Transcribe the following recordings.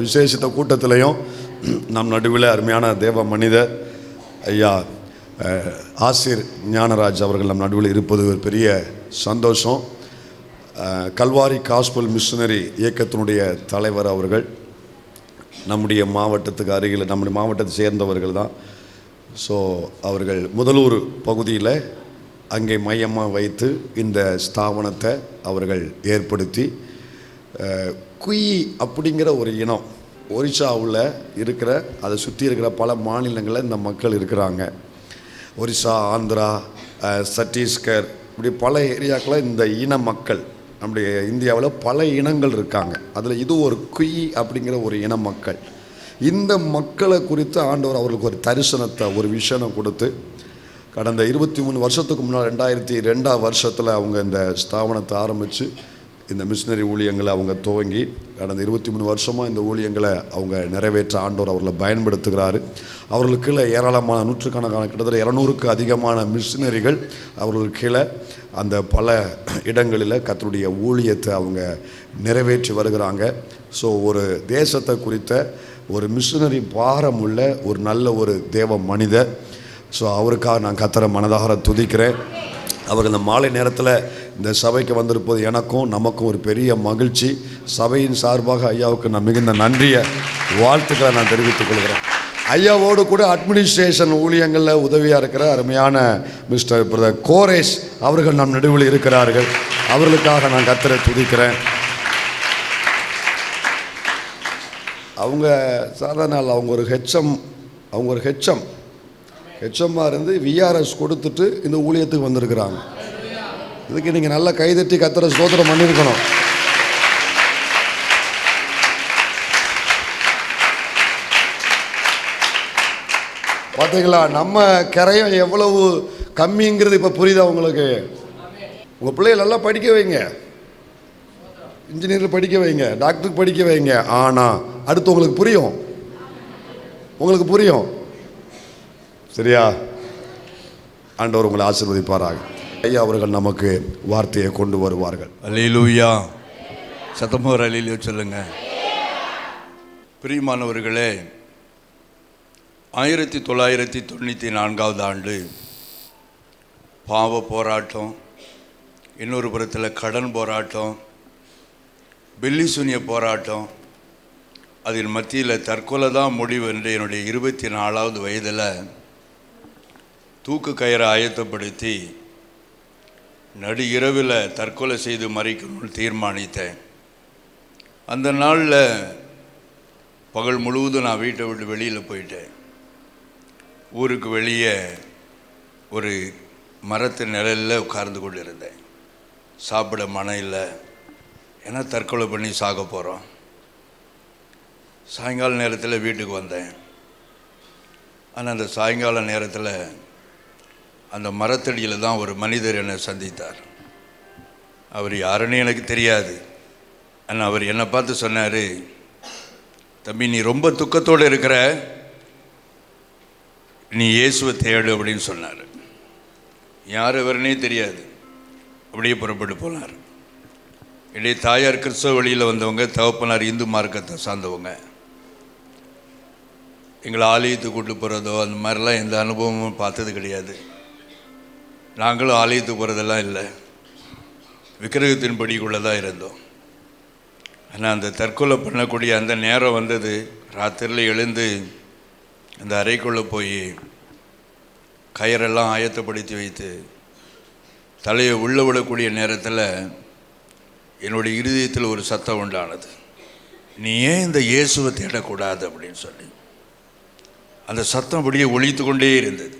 விசேஷித்த கூட்டத்திலையும் நம் நடுவில் அருமையான தேவ மனிதர் ஐயா ஆசிர் ஞானராஜ் அவர்கள் நம் நடுவில் இருப்பது ஒரு பெரிய சந்தோஷம். கல்வாரி காஸ்பல் மிஷனரி இயக்கத்தினுடைய தலைவர் அவர்கள் நம்முடைய மாவட்டத்துக்கு அருகில் நம்முடைய மாவட்டத்தை சேர்ந்தவர்கள் தான். ஸோ அவர்கள் முதலூர் பகுதியில் அங்கே மையமாக வைத்து இந்த ஸ்தாபனத்தை அவர்கள் ஏற்படுத்தி குயி அப்படிங்கிற ஒரு இனம் ஒரிசாவில் இருக்கிற அதை சுற்றி இருக்கிற பல மாநிலங்களில் இந்த மக்கள் இருக்கிறாங்க. ஒரிசா, ஆந்திரா, சத்தீஸ்கர், இப்படி பல ஏரியாக்களில் இந்த இன மக்கள் நம்முடைய இந்தியாவில் பல இனங்கள் இருக்காங்க. அதில் இது ஒரு குயி அப்படிங்கிற ஒரு இன மக்கள். இந்த மக்களை குறித்து ஆண்டவர் அவர்களுக்கு ஒரு தரிசனத்தை, ஒரு விஷனை கொடுத்து கடந்த 23 வருஷத்துக்கு முன்னால் 2002 வருஷத்தில் அவங்க இந்த ஸ்தாபனத்தை ஆரம்பித்து இந்த மிஷினரி ஊழியங்களை அவங்க துவங்கி கடந்த 23 வருஷமாக இந்த ஊழியங்களை அவங்க நிறைவேற்ற ஆண்டவர் அவர்களை பயன்படுத்துகிறாரு. அவர்களுக்கு கீழே ஏராளமான நூற்றுக்கணக்கான கிட்டத்தட்ட 200க்கு அதிகமான மிஷினரிகள் அவர்களுக்கு கீழே அந்த பல இடங்களில் கர்த்தருடைய ஊழியத்தை அவங்க நிறைவேற்றி வருகிறாங்க. ஸோ ஒரு தேசத்தை குறித்த ஒரு மிஷினரி பாரம் உள்ள ஒரு நல்ல ஒரு தேவ மனிதர். ஸோ அவருக்காக நான் கர்த்தரை மனதார துதிக்கிறேன். அவர் இந்த மாலை நேரத்தில் இந்த சபைக்கு வந்திருப்பது எனக்கும் நமக்கும் ஒரு பெரிய மகிழ்ச்சி. சபையின் சார்பாக ஐயாவுக்கு நான் மிகுந்த நன்றியை, வாழ்த்துக்களை நான் தெரிவித்துக் கொள்கிறேன். ஐயாவோடு கூட அட்மினிஸ்ட்ரேஷன் ஊழியங்களில் உதவியாக இருக்கிற அருமையான மிஸ்டர் பிரதர் கோரேஷ் அவர்கள் நம் நடுவில் இருக்கிறார்கள். அவர்களுக்காக நான் கர்த்தரை துதிக்கிறேன். அவங்க சாதாரண அவங்க ஒரு ஹெச்எம்மாக இருந்து விஆர்எஸ் கொடுத்துட்டு இந்த ஊழியத்துக்கு வந்திருக்கிறாங்க. இதுக்கு நீங்கள் நல்லா கைதட்டி கர்த்தரை ஸ்தோத்திரம் பண்ணியிருக்கணும். பார்த்தீங்களா, நம்ம கரையம் எவ்வளவு கம்மிங்கிறது இப்போ புரியுதா உங்களுக்கு? உங்கள் பிள்ளைகள் நல்லா படிக்க வைங்க, இன்ஜினியர் படிக்க வைங்க, டாக்டருக்கு படிக்க வைங்க. ஆனால் அடுத்து உங்களுக்கு புரியும். சரியா? ஆண்டவர் உங்களை ஆசீர்வதிப்பாராக. ஐயா அவர்கள் நமக்கு வார்த்தையை கொண்டு வருவார்கள். அல்லேலூயா. சத்தமோர் அல்லேலூயா சொல்லுங்க. பிரியமானவர்களே, 1994 ஆண்டு பாவ போராட்டம், இன்னொரு புறத்தில் கடன் போராட்டம், பில்லி சூனிய போராட்டம், அதன் மத்தியில் தற்கொலை தான் முடிவு என்று என்னுடைய 24வது வயதில் தூக்கு கயிறை ஆயத்தப்படுத்தி நடு இரவில் தற்கொலை செய்து மறிக்கணும்னு தீர்மானித்தேன். அந்த நாளில் பகல் முழுவதும் நான் வீட்டை விட்டு வெளியில் போயிட்டேன். ஊருக்கு வெளியே ஒரு மரத்து நிழலில் உட்கார்ந்து கொண்டு இருந்தேன். சாப்பிட மனம் இல்லை, ஏன்னா தற்கொலை பண்ணி சாக போகிறோம். சாயங்கால நேரத்தில் வீட்டுக்கு வந்தேன். ஆனால் அந்த சாயங்கால நேரத்தில் அந்த மரத்தடியில் தான் ஒரு மனிதர் என்னை சந்தித்தார். அவர் யாருன்னு எனக்கு தெரியாது. ஆனால் அவர் என்னை பார்த்து சொன்னார், தம்பி நீ ரொம்ப துக்கத்தோடு இருக்கிற, நீ இயேசுவை தேடு அப்படின்னு சொன்னார். யார் அவருன்னே தெரியாது. அப்படியே புறப்பட்டு போனார். என்னுடைய தாயார் கிறிஸ்தவ வழியில் வந்தவங்க, தகப்பனார் இந்து மார்க்கத்தை சார்ந்தவங்க. எங்களை ஆலயத்துக்கு கூட்டு போகிறதோ அந்த மாதிரிலாம் எந்த அனுபவமும் பார்த்தது கிடையாது. நாங்களும் ஆலயத்துக்கு போகிறதெல்லாம் இல்லை, விக்கிரகத்தின் படிக்குள்ளே தான் இருந்தோம். ஆனால் அந்த தற்கொலை பண்ணக்கூடிய அந்த நேரம் வந்தது. ராத்திரியில் எழுந்து அந்த அறைக்குள்ளே போய் கயிறெல்லாம் ஆயத்தப்படுத்தி வைத்து தலையை உள்ள விடக்கூடிய நேரத்தில் என்னுடைய இருதயத்தில் ஒரு சத்தம் உண்டானது, நீ ஏன் இந்த இயேசுவை தேடக்கூடாது அப்படின்னு சொல்லி. அந்த சத்தம் அப்படியே ஒலித்து கொண்டே இருந்தது.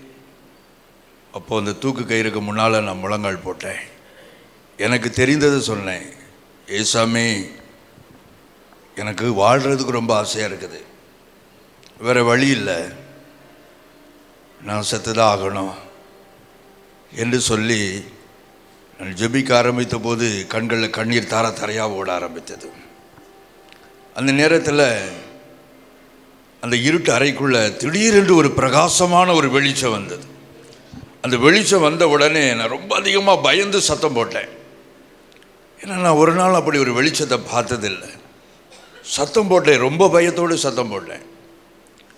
அப்போது அந்த தூக்கு கயிறுக்கு முன்னால் நான் முழங்கால் போட்டேன். எனக்கு தெரிந்ததை சொன்னேன், ஏசாமி எனக்கு வாழ்கிறதுக்கு ரொம்ப ஆசையாக இருக்குது, வேறு வழி இல்லை, நான் செத்துதான் ஆகணும் என்று சொல்லி நான் ஜெபிக்க ஆரம்பித்த போது கண்களில் கண்ணீர் தார தரையாக ஓட ஆரம்பித்தது. அந்த நேரத்தில் அந்த இருட்டு அறைக்குள்ளே திடீரென்று ஒரு பிரகாசமான ஒரு வெளிச்சம் வந்தது. அந்த வெளிச்சம் வந்த உடனே நான் ரொம்ப அதிகமாக பயந்து சத்தம் போட்டேன். ஏன்னா நான் ஒரு நாள் அப்படி ஒரு வெளிச்சத்தை பார்த்ததில்லை. சத்தம் போட்டேன், ரொம்ப பயத்தோடு சத்தம் போட்டேன்.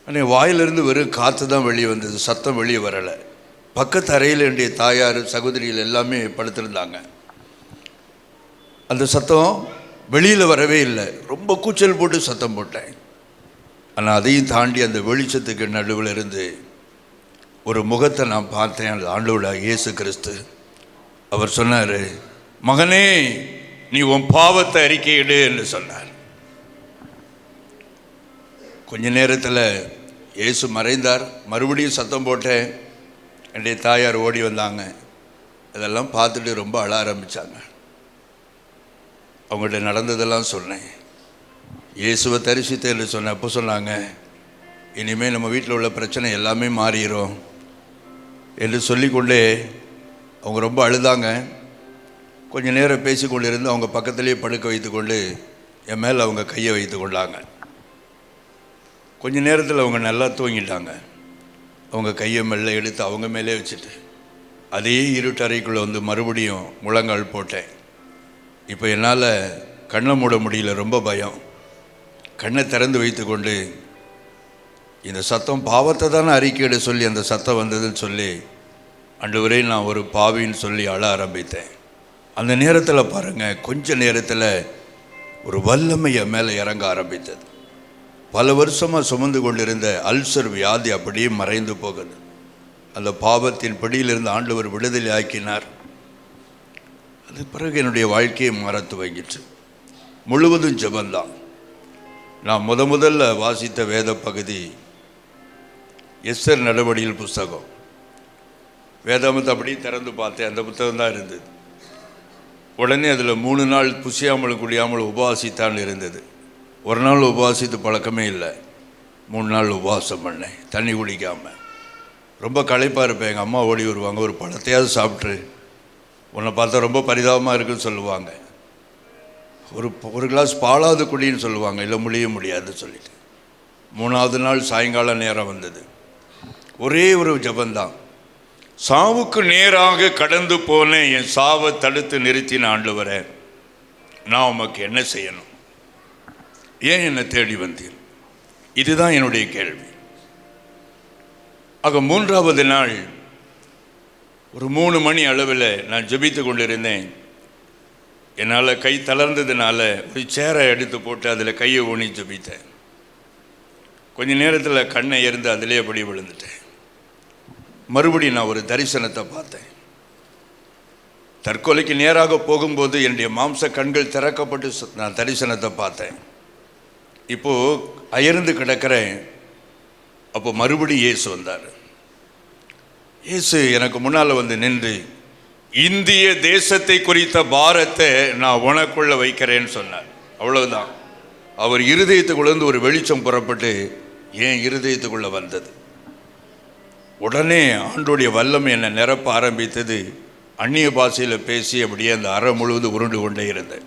ஆனால் வாயிலிருந்து வெறும் காற்று தான் வெளியே வந்தது, சத்தம் வெளியே வரலை. பக்கத்து அறையில் என்னுடைய தாயார் சகோதரிகள் எல்லாமே படுத்திருந்தாங்க. அந்த சத்தம் வெளியில் வரவே இல்லை. ரொம்ப கூச்சல் போட்டு சத்தம் போட்டேன். ஆனால் அதையும் தாண்டி அந்த வெளிச்சத்துக்கு நடுவில் இருந்து ஒரு முகத்தை நான் பார்த்தேன். அது ஆண்டவராகிய இயேசு கிறிஸ்து. அவர் சொன்னார், மகனே நீ உன் பாவத்தை அறிக்கையிடு என்று சொன்னார். கொஞ்ச நேரத்தில் இயேசு மறைந்தார். மறுபடியும் சத்தம் போட்டேன். என்னுடைய தாயார் ஓடி வந்தாங்க. அதெல்லாம் பார்த்துட்டு ரொம்ப அழ ஆரம்பித்தாங்க. அவங்கள்ட்ட நடந்ததெல்லாம் சொன்னேன். இயேசுவை தரிசித்தேன் என்று சொன்னேன். அப்போ சொன்னாங்க, இனிமேல் நம்ம வீட்டில் உள்ள பிரச்சனை எல்லாமே மாறிடும் என்று சொல்லிக்கொண்டே அவங்க ரொம்ப அழுதாங்க. கொஞ்சம் நேரம் பேசிக்கொண்டு இருந்து அவங்க பக்கத்துலேயே படுக்க வைத்து கொண்டு என் மேலே அவங்க கையை வைத்து கொண்டாங்க. கொஞ்ச நேரத்தில் அவங்க நல்லா தூங்கிட்டாங்க. அவங்க கையை மெல்ல எடுத்து அவங்க மேலே வச்சுட்டு அதே இருட்டறைக்குள்ளே வந்து மறுபடியும் முழங்கால் போட்டேன். இப்போ என்னால் கண்ணை மூட முடியல, ரொம்ப பயம். கண்ணை திறந்து வைத்து கொண்டு இந்த சத்தம் பாவத்தை தானே அறிக்கையிட சொல்லி அந்த சத்தம் வந்ததுன்னு சொல்லி, ஆண்டவரே நான் ஒரு பாவின்னு சொல்லி அழ ஆரம்பித்தேன். அந்த நேரத்தில் பாருங்கள், கொஞ்ச நேரத்தில் ஒரு வல்லமை என் மேலே இறங்க ஆரம்பித்தது. பல வருஷமாக சுமந்து கொண்டிருந்த அல்சர் வியாதி அப்படியே மறைந்து போகுது. அந்த பாவத்தின் பிடியிலிருந்து ஆண்டவர் விடுதலை ஆக்கினார். அது பிறகு என்னுடைய வாழ்க்கையை மாற துவங்கிற்று. முழுவதும் ஜெபந்தான். நான் முதல்ல வாசித்த வேத பகுதி எஸ்தர் நடவடிக்கைகள் புஸ்தகம். வேதாமத்தை அப்படியே திறந்து பார்த்தேன். அந்த புத்தகம் தான் இருந்தது. உடனே அதில் 3 நாள் புசியாமல் குடியாமல் உபவாசித்தான் இருந்தது. ஒரு நாள் உபவாசித்து பழக்கமே இல்லை. 3 நாள் உபவாசம் பண்ணேன், தண்ணி குடிக்காமல். ரொம்ப களைப்பாக இருப்பேன். எங்கள் அம்மா ஓடி வருவாங்க, ஒரு பழத்தையாவது சாப்பிட்ரு, உன்னை பார்த்தா ரொம்ப பரிதாபமாக இருக்குன்னு சொல்லுவாங்க. ஒரு கிளாஸ் பாலாவது குடின்னு சொல்லுவாங்க, இல்லை முடியாதுன்னு சொல்லிட்டு. 3ஆவது நாள் சாயங்காலம் நேரம் வந்தது. ஒரே ஒரு ஜபந்தான். சாவுக்கு நேராக கடந்து போனேன், என் சாவை தடுத்து நிறுத்தின ஆண்டவரே, நான் உமக்கு என்ன செய்யணும்? ஏன் என்னை தேடி வந்தீர்? இதுதான் என்னுடைய கேள்வி. ஆக 3ஆவது நாள் ஒரு 3 மணி அளவில் நான் ஜெபித்து கொண்டிருந்தேன். என்னால் கை தளர்ந்ததுனால ஒரு சேரை எடுத்து போட்டு அதில் கையை ஊனி ஜெபித்தேன். கொஞ்ச நேரத்தில் கண்ணை எறிந்து அதிலே அப்படி விழுந்துட்டேன். மறுபடியும் நான் ஒரு தரிசனத்தை பார்த்தேன். தற்கொலைக்கு நேராக போகும்போது என்னுடைய மாம்ச கண்கள் திறக்கப்பட்டு நான் தரிசனத்தை பார்த்தேன். இப்போது அயர்ந்து கிடக்கிறேன். அப்போ மறுபடியும் இயேசு வந்தார். இயேசு எனக்கு முன்னால் வந்து நின்று, இந்திய தேசத்தை குறித்த பாரத்தை நான் உனக்குள்ள வைக்கிறேன்னு சொன்னார். அவ்வளவுதான். அவர் இருதயத்துக்குள்ளேருந்து ஒரு வெளிச்சம் புறப்பட்டு என் இருதயத்துக்குள்ளே வந்தது. உடனே ஆண்டோடைய வல்லமை என்னை நிரப்ப ஆரம்பித்தது. அந்நிய பாஷையில் பேசி அப்படியே அந்த அறை முழுவதும் உருண்டு கொண்டே இருந்தேன்.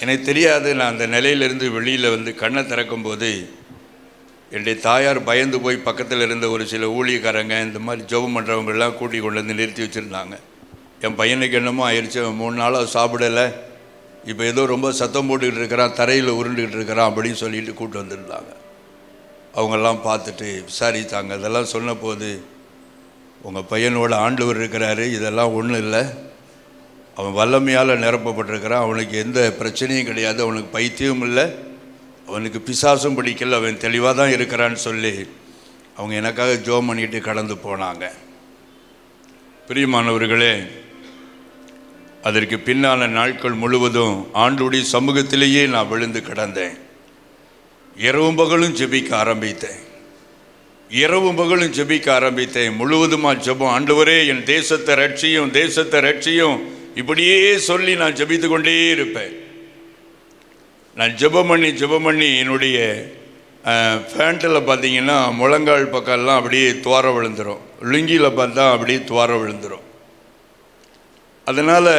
எனக்கு தெரியாது. நான் அந்த நிலையிலிருந்து வெளியில் வந்து கண்ணை திறக்கும்போது என்னுடைய தாயார் பயந்து போய் பக்கத்தில் இருந்த ஒரு சில ஊழியக்காரங்க, இந்த மாதிரி ஜெபம் பண்ணுறவங்கெல்லாம் கூட்டி கொண்டு வந்து நிறுத்தி வச்சுருந்தாங்க. என் பையனுக்கு என்னமோ ஆயிடுச்சு, 3 நாளாக சாப்பிடலை, இப்போ ஏதோ ரொம்ப சத்தம் போட்டுக்கிட்டு இருக்கிறான், தரையில் உருண்டுக்கிட்டு இருக்கிறான் அப்படின்னு சொல்லிட்டு கூப்பிட்டு வந்துருந்தாங்க. அவங்கெல்லாம் பார்த்துட்டு விசாரித்தாங்க. அதெல்லாம் சொன்ன போது, உங்கள் பையனோட ஆண்டவர் இருக்கிறாரு, இதெல்லாம் ஒன்றும் இல்லை, அவன் வல்லமையால் நிரப்பப்பட்டிருக்கிறான், அவனுக்கு எந்த பிரச்சனையும் கிடையாது, அவனுக்கு பைத்தியமும் இல்லை, அவனுக்கு பிசாசும் பிடிக்கல, அவன் தெளிவாக தான் இருக்கிறான்னு சொல்லி அவங்க எனக்காக ஜெபம் பண்ணிட்டு கடந்து போனாங்க. பிரியமானவர்களே, அதற்கு பின்னான நாட்கள் முழுவதும் ஆண்டவருடைய சமூகத்திலேயே நான் விழுந்து கிடந்தேன். இரவும் பகலும் ஜெபிக்க ஆரம்பித்தேன். முழுவதுமாக ஜெபம். ஆண்டவரே என் தேசத்தை ரட்சியும் இப்படியே சொல்லி நான் ஜெபித்து கொண்டே இருப்பேன். நான் ஜெபம் பண்ணி என்னுடைய ஃபேண்ட்டில் பார்த்தீங்கன்னா முழங்கால் பக்கம்லாம் அப்படியே துவார விழுந்துடும், லுங்கியில் பார்த்தா அப்படியே துவார விழுந்துடும். அதனால்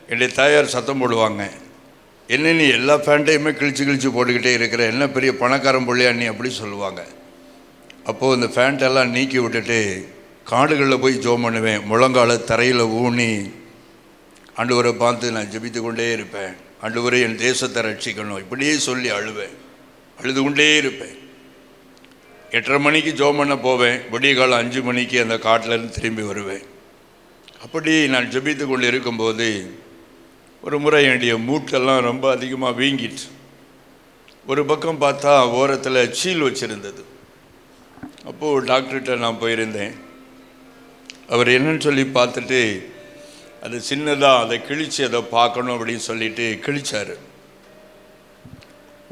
என்னுடைய தாயார் சத்தம் போடுவாங்க, என்ன நீ எல்லா ஃபேண்ட்டையுமே கிழிச்சு போட்டுக்கிட்டே இருக்கிற, என்ன பெரிய பணக்காரன் பிள்ளையா நீ அப்படி சொல்லுவாங்க. அப்போது இந்த ஃபேண்ட்டெல்லாம் நீக்கி விட்டுட்டு காடுகளில் போய் ஜெபம் பண்ணுவேன். முழங்கால தரையில் ஊனி ஆண்டவரை பார்த்து நான் ஜெபித்து கொண்டே இருப்பேன். ஆண்டவரே என் தேசத்தை ரட்சிக்கணும், இப்படியே சொல்லி அழுவேன். அழுது கொண்டே இருப்பேன். 8:30 மணிக்கு ஜெபம் பண்ண போவேன். விடிய காலம் 5 மணிக்கு அந்த காட்டிலேருந்து திரும்பி வருவேன். அப்படி நான் ஜெபித்து கொண்டு இருக்கும்போது ஒரு முறை என்னுடைய மூட்டெல்லாம் ரொம்ப அதிகமாக வீங்கிட்டு, ஒரு பக்கம் பார்த்தா ஓரத்தில் சீல் வச்சுருந்தது. அப்போது டாக்டர்கிட்ட நான் போயிருந்தேன். அவர் என்னன்னு சொல்லி பார்த்துட்டு, அது சின்னதாக அதை கிழித்து அதை பார்க்கணும் அப்படின்னு சொல்லிட்டு கிழிச்சார்.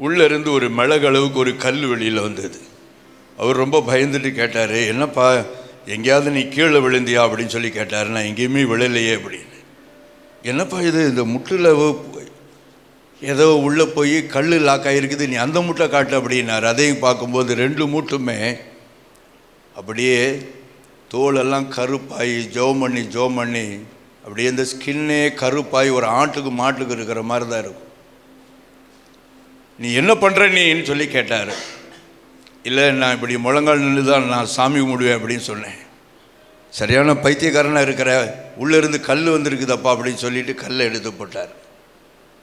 உள்ளேருந்து ஒரு மிளகளவுக்கு ஒரு கல் வெளியில் வந்தது. அவர் ரொம்ப பயந்துட்டு கேட்டார், என்னப்பா எங்கேயாவது நீ கீழே விழுந்தியா அப்படின்னு சொல்லி கேட்டார். நான் எங்கேயுமே விழலையே அப்படின்னு. என்னப்பா இது, இந்த முட்டில் ஏதோ உள்ளே போய் கல் லாக் ஆகிருக்குது, நீ அந்த முட்டை காட்டு அப்படின்னார். அதையும் பார்க்கும்போது 2 மூட்டுமே அப்படியே தோலெல்லாம் கருப்பாகி ஜெபம் பண்ணி அப்படியே இந்த ஸ்கின்னே கருப்பாகி ஒரு ஆட்டுக்கு மாட்டுக்கு இருக்கிற மாதிரி தான் இருக்கும். நீ என்ன பண்ணுற நீன்னு சொல்லி கேட்டார். இல்லை, நான் இப்படி முழங்கால் நின்று தான் நான் சாமி கும்பிடுவேன் அப்படின்னு சொன்னேன். சரியான பைத்தியக்காரனாக இருக்கிற, உள்ளேருந்து கல் வந்திருக்குதப்பா அப்படின்னு சொல்லிட்டு கல்லை எடுத்து போட்டார்.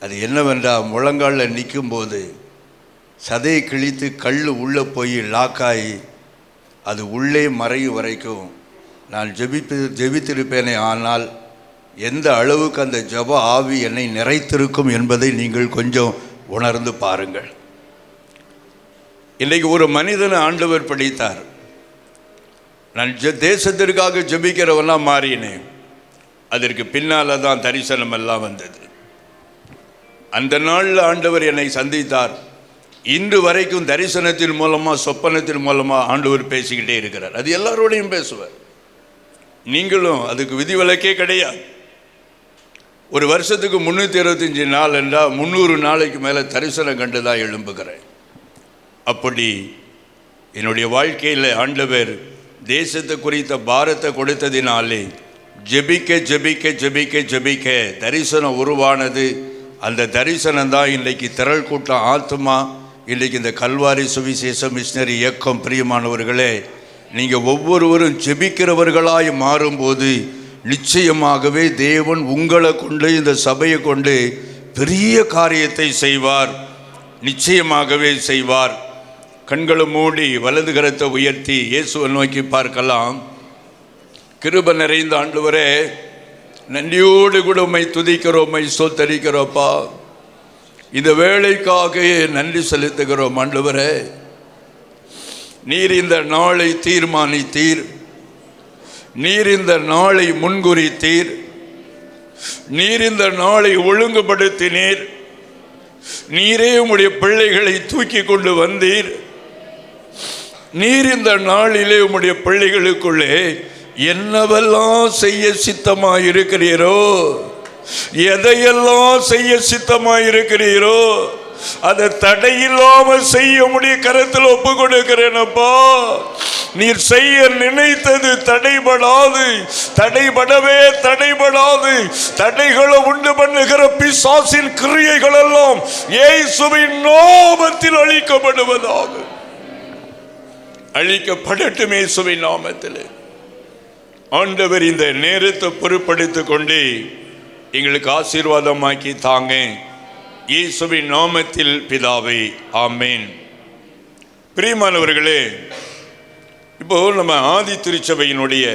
அது என்னவென்றால், முழங்காலில் நிற்கும்போது சதையை கிழித்து கல் உள்ளே போய் லாக்காகி அது உள்ளே மறையும் வரைக்கும் நான் ஜெபித்திருப்பேனே. ஆனால் எந்த அளவுக்கு அந்த ஜெப ஆவி என்னை நிறைத்திருக்கும் என்பதை நீங்கள் கொஞ்சம் உணர்ந்து பாருங்கள். இன்றைக்கு ஒரு மனிதனை ஆண்டவர் படித்தார். நான் தேசத்திற்காக ஜெபிக்கிறவனாக மாறினேன். அதற்கு பின்னால் தான் தரிசனம் எல்லாம் வந்தது. அந்த நாளில் ஆண்டவர் என்னை சந்தித்தார். இன்று வரைக்கும் தரிசனத்தின் மூலமாக சொப்பனத்தின் மூலமாக ஆண்டவர் பேசிக்கிட்டே இருக்கிறார். அது எல்லாரோடையும் பேசுவார். நீங்களும் அதுக்கு விதிவிலக்கே கிடையாது. ஒரு வருஷத்துக்கு 365 நாள் என்றால் 300 நாளைக்கு மேலே தரிசனம் கண்டு தான் எழும்புகிறேன். அப்படி என்னுடைய வாழ்க்கையில் ஆண்டவர் தேசத்தை குறித்த பாரத்தை கொடுத்ததினாலே ஜெபிக்க ஜெபிக்க ஜெபிக்க ஜெபிக்க தரிசனம் உருவானது. அந்த தரிசனம் தான் இன்றைக்கு திரள் கூட்டம் ஆத்மா, இன்றைக்கு இந்த கல்வாரி சுவிசேஷ மிஷனரி இயக்கம். பிரியமானவர்களே, நீங்கள் ஒவ்வொருவரும் ஜெபிக்கிறவர்களாய் மாறும்போது நிச்சயமாகவே தேவன் உங்களை கொண்டு, இந்த சபையை கொண்டு பெரிய காரியத்தை செய்வார். நிச்சயமாகவே செய்வார். கண்களை மூடி வலது கரத்தை உயர்த்தி இயேசுவை நோக்கி பார்க்கலாம். கிருபை நிறைந்த ஆண்டவரே, நன்றியோடு கூட உம்மை துதிக்கிறோம், உம்மை ஸ்தோத்தரிக்கிறோப்பா. இந்த வேளைக்காக நன்றி செலுத்துகிறோம் ஆண்டவரே. நீர் இந்த நாளை தீர்மானித்தீர், நீர் இந்த நாளை முன்குறித்தீர், நீர் இந்த நாளை ஒழுங்குபடுத்தினீர். நீரே உம்முடைய பிள்ளைகளை தூக்கி கொண்டு வந்தீர். நீர் இந்த நாளிலே உம்முடைய பிள்ளைகளுக்குள்ளே என்னவெல்லாம் செய்ய சித்தமாயிருக்கிறீரோ, எதையெல்லாம் செய்ய சித்தமாயிருக்கிறீரோ அதை தடையில்லாமல் செய்ய முடிய கருத்தில் ஒப்பு கொடுக்கிறேனப்பா. நீர் செய்ய நினைத்தது தடைபடாது, தடைபடவே தடைபடாது. தடைகளை உண்டு பண்ணுகிற பிசாசின் கிரியைகள் எல்லாம் இயேசுவின் நாமத்தில் அழிக்கப்படுவதாக. அழிக்கப்படட்டும் இயேசுவின் நாமத்தில். ஆண்டவர் இந்த நேரத்தை பொறுப்படுத்திக் கொண்டு எங்களுக்கு ஆசீர்வாதமாக்கி தாங்க. இயேசுவின் நாமத்தில் பிதாவே, ஆமேன். பிரியமானவர்களே, இப்போ நம்ம ஆதி திருச்சபையினுடைய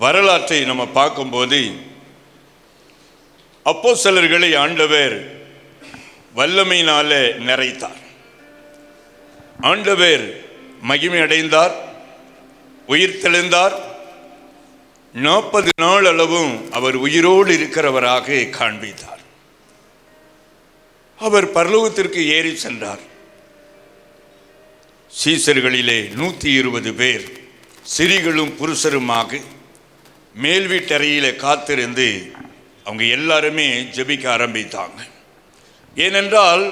வரலாற்றை நம்ம பார்க்கும்போது அப்போஸ்தலர்களை ஆண்டவர் வல்லமையினால நிறைத்தார். ஆண்டவர் மகிமை அடைந்தார், உயிர் தெழுந்தார். 40 நாள் அளவும் அவர் உயிரோடு இருக்கிறவராக காண்பித்தார். அவர் பரலோகத்திற்கு ஏறி சென்றார். சீசர்களிலே 120 பேர் ஸ்திரீகளும் புருஷருமாக மேல் வீட்டறையில காத்திருந்து அவங்க எல்லாருமே ஜெபிக்க ஆரம்பித்தாங்க. ஏனென்றால்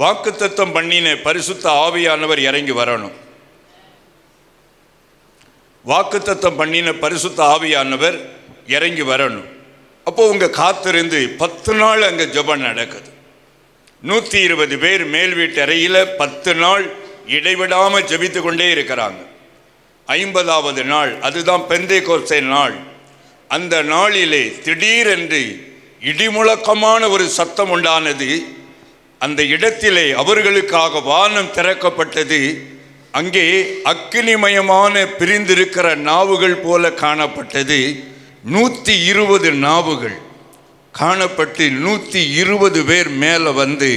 வாக்குத்தத்தம் பண்ணின பரிசுத்த ஆவியானவர் இறங்கி வரணும். வாக்குத்தத்தம் பண்ணின பரிசுத்த ஆவியானவர் இறங்கி வரணும். அப்போ உங்க காத்திருந்து 10 நாள் அங்கே ஜெபம் நடக்குது. 120 பேர் மேல் வீட்டு அறையில் 10 நாள் இடைவிடாமல் ஜெபித்து கொண்டே இருக்கிறாங்க. 50வது நாள், அதுதான் பெந்தேகோஸ்தே நாள். அந்த நாளிலே திடீரென்று இடிமுழக்கமான ஒரு சத்தம் உண்டானது. அந்த இடத்திலே அவர்களுக்காக வானம் திறக்கப்பட்டது. அங்கே அக்கினிமயமான பிரிந்திருக்கிற நாவுகள் போல காணப்பட்டது. 120 நாவுகள் காணப்பட்டு 120 பேர் மேலே வந்து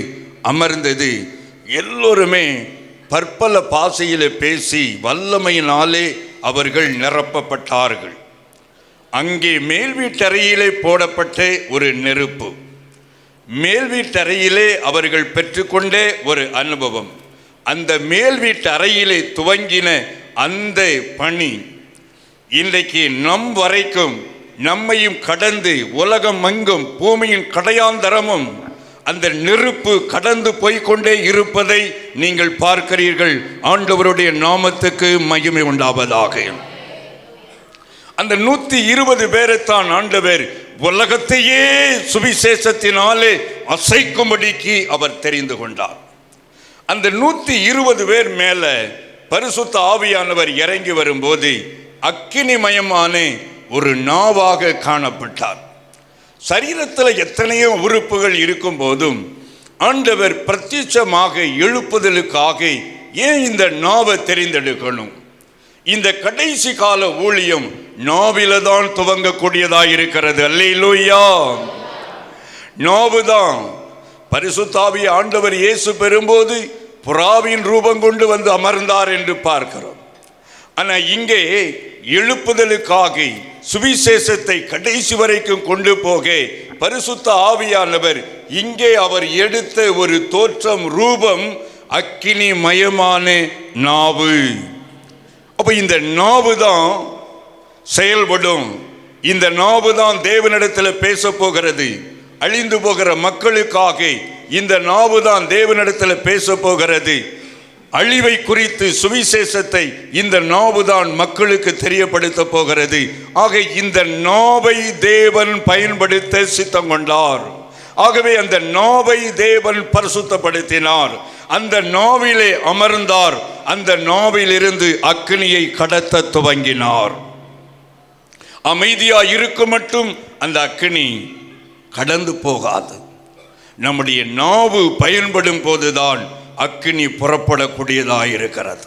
அமர்ந்தது. எல்லோருமே பற்பல பாஷையிலே பேசி வல்லமையினாலே அவர்கள் நிரப்பப்பட்டார்கள். அங்கே மேல் வீட்டறையிலே போடப்பட்ட ஒரு நெருப்பு, மேல் வீட்டறையிலே அவர்கள் பெற்றுக்கொண்ட ஒரு அனுபவம், அந்த மேல் வீட்டு அறையிலே துவங்கின அந்த பணி இன்றைக்கு நம் வரைக்கும் நம்மையும் கடந்து உலகம் எங்கும் பூமியின் கடையாந்தரமும் அந்த நெருப்பு கடந்து போய்கொண்டே இருப்பதை நீங்கள் பார்க்கிறீர்கள். ஆண்டவருடைய நாமத்துக்கு மகிமை உண்டாவதாக. அந்த 120 பேரைத்தான் ஆண்டவர் உலகத்தையே சுவிசேஷத்தினாலே அசைக்கும்படிக்கு அவர் தெரிந்து கொண்டார். அந்த 120 பேர் மேல பரிசுத்த ஆவியானவர் இறங்கி வரும்போது அக்கினிமயமான ஒரு நாவாக காணப்பட்டார். சரீரத்தில் எத்தனையோ உறுப்புகள் இருக்கும் போதும் ஆண்டவர் பிரத்யட்சமாக எழுப்புதலுக்காக ஏன் இந்த நாவை தெரிந்தெடுக்கணும்? இந்த கடைசி கால ஊழியம் நாவில தான் துவங்கக்கூடியதாக இருக்கிறது. அல்லேலூயா. நாவுதான். பரிசுத்த ஆவியை ஆண்டவர் இயேசு பெறும்போது புறாவின் ரூபம் கொண்டு வந்து அமர்ந்தார் என்று பார்க்கிறோம். ஆனால் இங்கே எழுப்புதலுக்காக சுவிசேஷத்தை கடைசி வரைக்கும் கொண்டு போக பரிசுத்த ஆவியானவர் இங்கே அவர் எடுத்த ஒரு தோற்றம், ரூபம் அக்கினிமயமான நாவு. அப்ப இந்த நாவு தான் செயல்படும். இந்த நாவு தான் தேவனிடத்தில் பேச போகிறது. அழிந்து போகிற மக்களுக்காக இந்த நாவு தான் தேவனிடத்தில் பேச போகிறது. அழிவை குறித்து சுவிசேஷத்தை இந்த நாவு தான் மக்களுக்கு தெரியப்படுத்த போகிறது. ஆக இந்த நாவை தேவன் பயன்படுத்த சித்தம் கொண்டார். ஆகவே அந்த நாவை தேவன் பரிசுத்தப்படுத்தினார். அந்த நாவிலே அமர்ந்தார். அந்த நாவிலிருந்து அக்கினியை கடத்த துவங்கினார். அமைதியா இருக்கும் மட்டும் அந்த அக்கினி கடந்து போகாது. நம்முடைய நாவு பயன்படும் போதுதான் அக்கினி புறப்படக்கூடியதாக இருக்கிறது.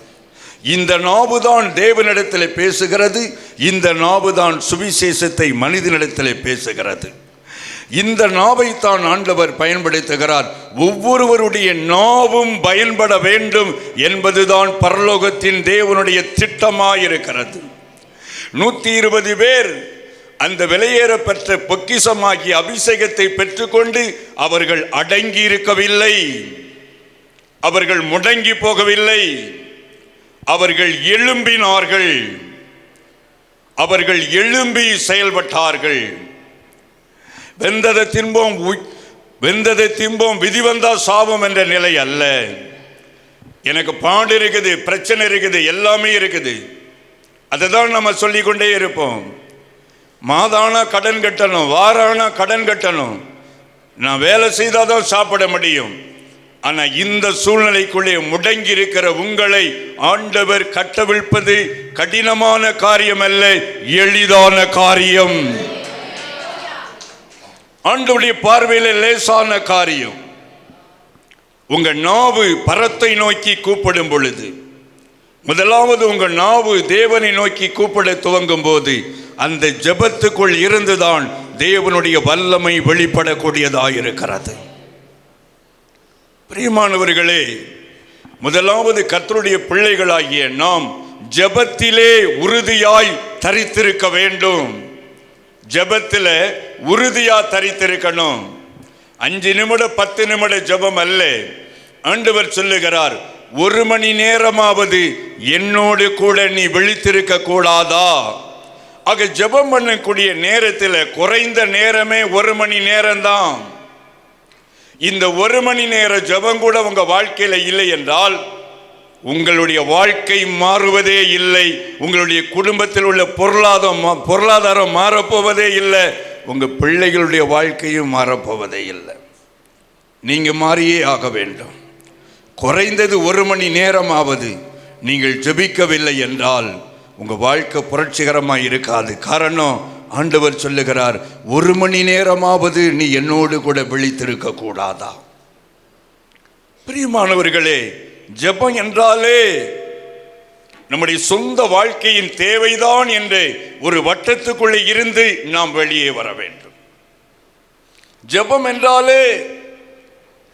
இந்த நாவு தான் தேவனிடத்தில் பேசுகிறது. இந்த நாவு தான் சுவிசேஷத்தை மனிதனிடத்தில் பேசுகிறது. இந்த நாவை தான் ஆண்டவர் பயன்படுத்துகிறார். ஒவ்வொருவருடைய நாவும் பயன்பட வேண்டும் என்பதுதான் பரலோகத்தின் தேவனுடைய திட்டமாயிருக்கிறது. 120 பேர் அந்த விலையேறப்பெற்ற பொக்கிஷமாகிய அபிஷேகத்தை பெற்றுக்கொண்டு அவர்கள் அடங்கி இருக்கவில்லை. அவர்கள் முடங்கி போகவில்லை. அவர்கள் எழும்பினார்கள். அவர்கள் எழும்பி செயல்பட்டார்கள். வெந்ததை தின்போம் விதி வந்தா சாபம் என்ற நிலை அல்ல. எனக்கு பாடு இருக்குது, பிரச்சனை இருக்குது, எல்லாமே இருக்குது. அதை தான் நம்ம சொல்லிக்கொண்டே இருப்போம். மாதானா கடன் கட்டணும், வாரானா கடன் கட்டணும், நான் வேலை செய்தாதான் சாப்பிட முடியும். ஆனால் இந்த சூழ்நிலைக்குள்ளே முடங்கி இருக்கிற உங்களை ஆண்டவர் கட்டவிழ்ப்பது கடினமான காரியம் அல்ல, எளிதான காரியம். ஆண்டவருடைய பார்வையில் லேசான காரியம். உங்க நாவு பரத்தை நோக்கி கூப்பிடும் பொழுது, முதலாவது உங்க நாவு தேவனை நோக்கி கூப்பிட துவங்கும் போது அந்த ஜெபத்துக்குள் இருந்துதான் தேவனுடைய வல்லமை வெளிப்படக்கூடியதாயிருக்கிறது. பிரியமானவர்களே, முதலாவது கர்த்தருடைய பிள்ளைகளாகிய நாம் ஜெபத்திலே உறுதியாய் தரித்திருக்க வேண்டும். ஜெபத்தில் உறுதியா தரித்திருக்கணும். 5 நிமிடம் 10 நிமிட ஜெபம் அல்ல. ஆண்டவர் சொல்லுகிறார், 1 மணி நேரமாவது என்னோடு கூட நீ விழித்திருக்க கூடாதா? ஆக ஜெபம் பண்ணக்கூடிய நேரத்தில் குறைந்த நேரமே 1 மணி நேரம்தான். இந்த 1 மணி நேர ஜெபம் கூட உங்க வாழ்க்கையில இல்லை என்றால் உங்களுடைய வாழ்க்கை மாறுவதே இல்லை. உங்களுடைய குடும்பத்தில் உள்ள பொருளாதாரம் மாறப்போவதே இல்லை. உங்க பிள்ளைகளுடைய வாழ்க்கையும் மாறப்போவதே இல்லை. நீங்க மாறியே ஆக வேண்டும். குறைந்தது 1 மணி நேரமாவது நீங்கள் ஜெபிக்கவில்லை என்றால் உங்க வாழ்க்கை புரட்சிகரமாக இருக்காது. காரணம், ஆண்டவர் சொல்லுகிறார், 1 மணி நேரமாவது நீ என்னோடு கூட விழித்திருக்க கூடாதா? பிரியமானவர்களே, ஜெபம் என்றாலே நம்முடைய சொந்த வாழ்க்கையின் தேவைதான் என்று ஒரு வட்டத்துக்குள்ளே இருந்து நாம் வெளியே வர வேண்டும். ஜெபம் என்றாலே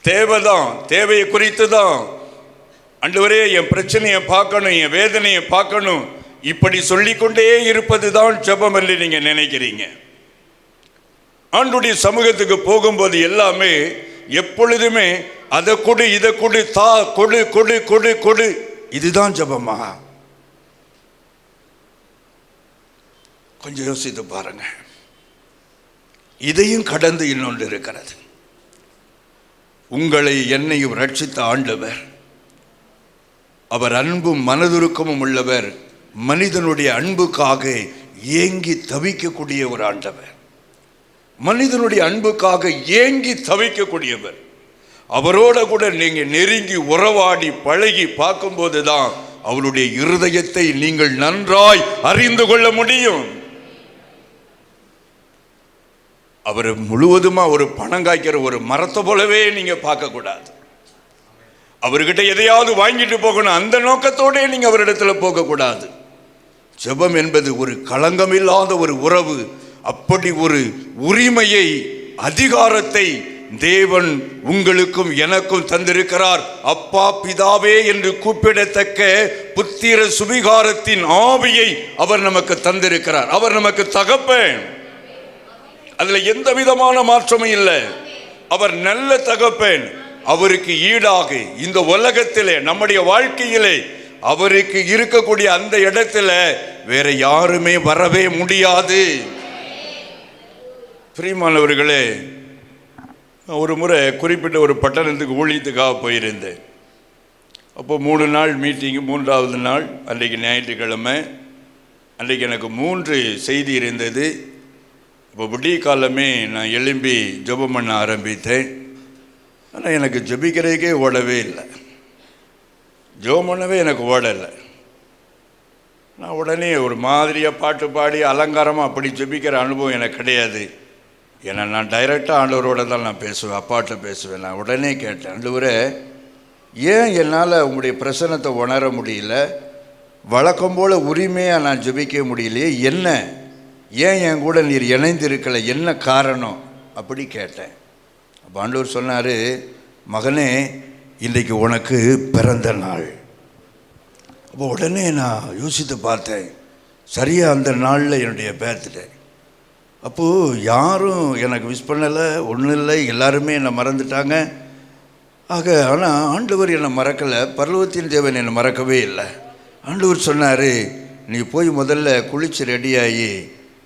தேவைதான், தேவையை குறித்து தான். ஆண்டவரே, என் பிரச்சனையை பார்க்கணும், என் வேதனையை பார்க்கணும், இப்படி சொல்லிக்கொண்டே இருப்பது தான் ஜெபம் என்று நீங்க நினைக்கிறீங்க. ஆண்டவருடைய சமூகத்துக்கு போகும்போது எல்லாமே எப்பொழுதுமே அதை கொடு, இதை கொடு, தா, கொடு கொடு கொடு கொடு, இதுதான் ஜெபமா? கொஞ்சம் யோசித்து பாருங்க. இதையும் கடந்து இன்னொன்று இருக்கிறது. உங்களை என்னையும் ரட்சித்த ஆண்டவர், அவர் அன்பும் மனதுருக்கமும் உள்ளவர், மனிதனுடைய அன்புக்காக ஏங்கி தவிக்கக்கூடிய ஒரு ஆண்டவர், மனிதனுடைய அன்புக்காக ஏங்கி தவிக்கக்கூடியவர். அவரோட கூட நீங்க நெருங்கி உறவாடி பழகி பார்க்கும்போது தான் அவருடைய இருதயத்தை நீங்கள் நன்றாய் அறிந்து கொள்ள முடியும். அவர் முழுவதுமா ஒரு பணம் காய்க்கிற ஒரு மரத்தை போலவே நீங்க பார்க்க கூடாது. அவர்கிட்ட எதையாவது வாங்கிட்டு போகணும், அந்த நோக்கத்தோட நீங்க அவரிடத்துல போக கூடாது. ஜெபம் என்பது ஒரு களங்கமில்லாத ஒரு உறவு. அப்படி ஒரு உரிமையை, அதிகாரத்தை தேவன் உங்களுக்கும் எனக்கும் தந்திருக்கிறார். அப்பா பிதாவே என்று கூப்பிடத்தக்க புத்திர சுவிகாரத்தின் ஆவியை அவர் நமக்கு தந்திருக்கிறார். அவர் நமக்கு தகப்பன். அதுல எந்த விதமான மாற்றமும் இல்லை. அவர் நல்ல தகப்பன். அவருக்கு ஈடாக இந்த உலகத்திலே, நம்முடைய வாழ்க்கையிலே அவருக்கு இருக்கக்கூடிய அந்த இடத்துல வேற யாருமே வரவே முடியாது. பிரியமானவர்களே, ஒரு முறை குறிப்பிட்ட ஒரு பட்டணத்துக்கு ஊழியத்துக்காக போயிருந்தேன். அப்போ 3 நாள் மீட்டிங்கு. 3வது நாள் அன்றைக்கு ஞாயிற்றுக்கிழமை. அன்றைக்கு எனக்கு 3 செய்தி இருந்தது. இப்போ விடிய காலமே நான் எழும்பி ஜெபம் பண்ண ஆரம்பித்தேன். ஆனால் எனக்கு ஜெபிக்கிறதுக்கே ஓடவே இல்லை, ஜெபம் பண்ணவே எனக்கு ஓடலை. நான் உடனே ஒரு மாதிரியாக பாட்டு பாடி அலங்காரமாக அப்படி ஜெபிக்கிற அனுபவம் எனக்கு கிடையாது. ஏன்னா நான் டைரெக்டாக ஆண்டவரோட தான் நான் பேசுவேன், அப்பாட்ட பேசுவேன். நான் உடனே கேட்டேன், ஆண்டவரே, ஏன் என்னால் உங்களுடைய பிரசன்னத்தை உணர முடியல? வழக்கம் போல் உரிமையாக நான் ஜெபிக்க முடியலையே, என்ன, ஏன் என் கூட நீர் இணைந்திருக்கலை, என்ன காரணம்? அப்படி கேட்டேன். அப்போ ஆண்டவர் சொன்னார், மகனே, இன்றைக்கு உனக்கு பிறந்த நாள். அப்போ உடனே நான் யோசித்து பார்த்தேன், சரியாக அந்த நாளில் என்னுடைய பர்த்டே. அப்போது யாரும் எனக்கு விஷ் பண்ணலை, ஒன்றும் இல்லை, எல்லாருமே என்னை மறந்துட்டாங்க. ஆனால் ஆண்டவர் என்னை மறக்கலை, பரலோகத்தின் தேவன் என்னை மறக்கவே இல்லை. ஆண்டவர் சொன்னார், நீ போய் முதல்ல குளிச்சு ரெடியாகி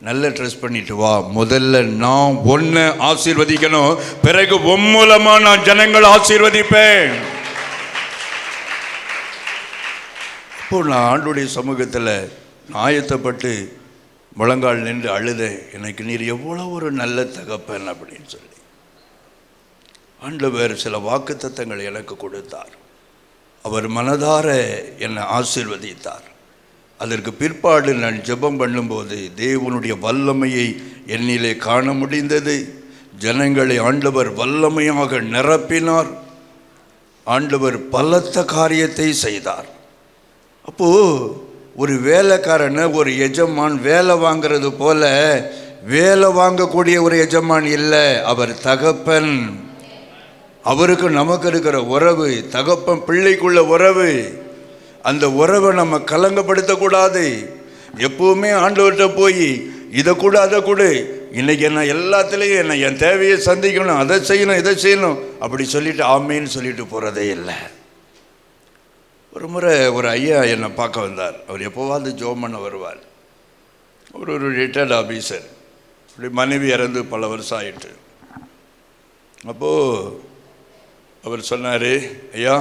நல்ல ட்ரெஸ் பண்ணிட்டு வா. முதல்ல நான் ஒன்று ஆசீர்வதிக்கணும், பிறகு உன் மூலமாக நான் ஜனங்கள் ஆசீர்வதிப்பேன். இப்போ நான் ஆண்டுடைய சமூகத்தில் ஆயத்தப்பட்டு முழங்கால் நின்று அழுதேன். எனக்கு நீர் எவ்வளோ ஒரு நல்ல தகப்பன் அப்படின்னு சொல்லி. ஆண்டவர் சில வாக்குத்தத்தங்களை எனக்கு கொடுத்தார். அவர் மனதார என்னை ஆசீர்வதித்தார். அதற்கு பிற்பாடு நான் ஜெபம் பண்ணும்போது தேவனுடைய வல்லமையை என்னிலே காண முடிந்தது. ஜனங்களை ஆண்டவர் வல்லமையாக நிரப்பினார். ஆண்டவர் பலத்த காரியத்தை செய்தார். அப்போது ஒரு வேலைக்காரனை ஒரு எஜமான் வேலை வாங்கிறது போல வேலை வாங்கக்கூடிய ஒரு எஜமான் இல்லை, அவர் தகப்பன். அவருக்கு நமக்கு இருக்கிற உறவு, தகப்பன் பிள்ளைக்குள்ள உறவு, அந்த உறவை நம்ம கலங்கப்படுத்தக்கூடாது. எப்பவுமே ஆண்டவர்கிட்ட போய் இதை கூட அதை கொடு, இன்னைக்கு என்ன எல்லாத்துலேயும் என்ன என் தேவையை சந்திக்கணும், அதை செய்யணும், இதை செய்யணும் அப்படி சொல்லிட்டு ஆமேன்னு சொல்லிட்டு போகிறதே இல்லை. ஒரு முறை ஒரு ஐயா என்னை பார்க்க வந்தார். அவர் எப்போவாது ஜெபம் பண்ண வருவார். ஒரு ரிட்டையர்ட் ஆஃபீஸர். அப்படி மனைவி இறந்து பல வருஷம் ஆயிட்டு. அப்போது அவர் சொன்னார், ஐயா,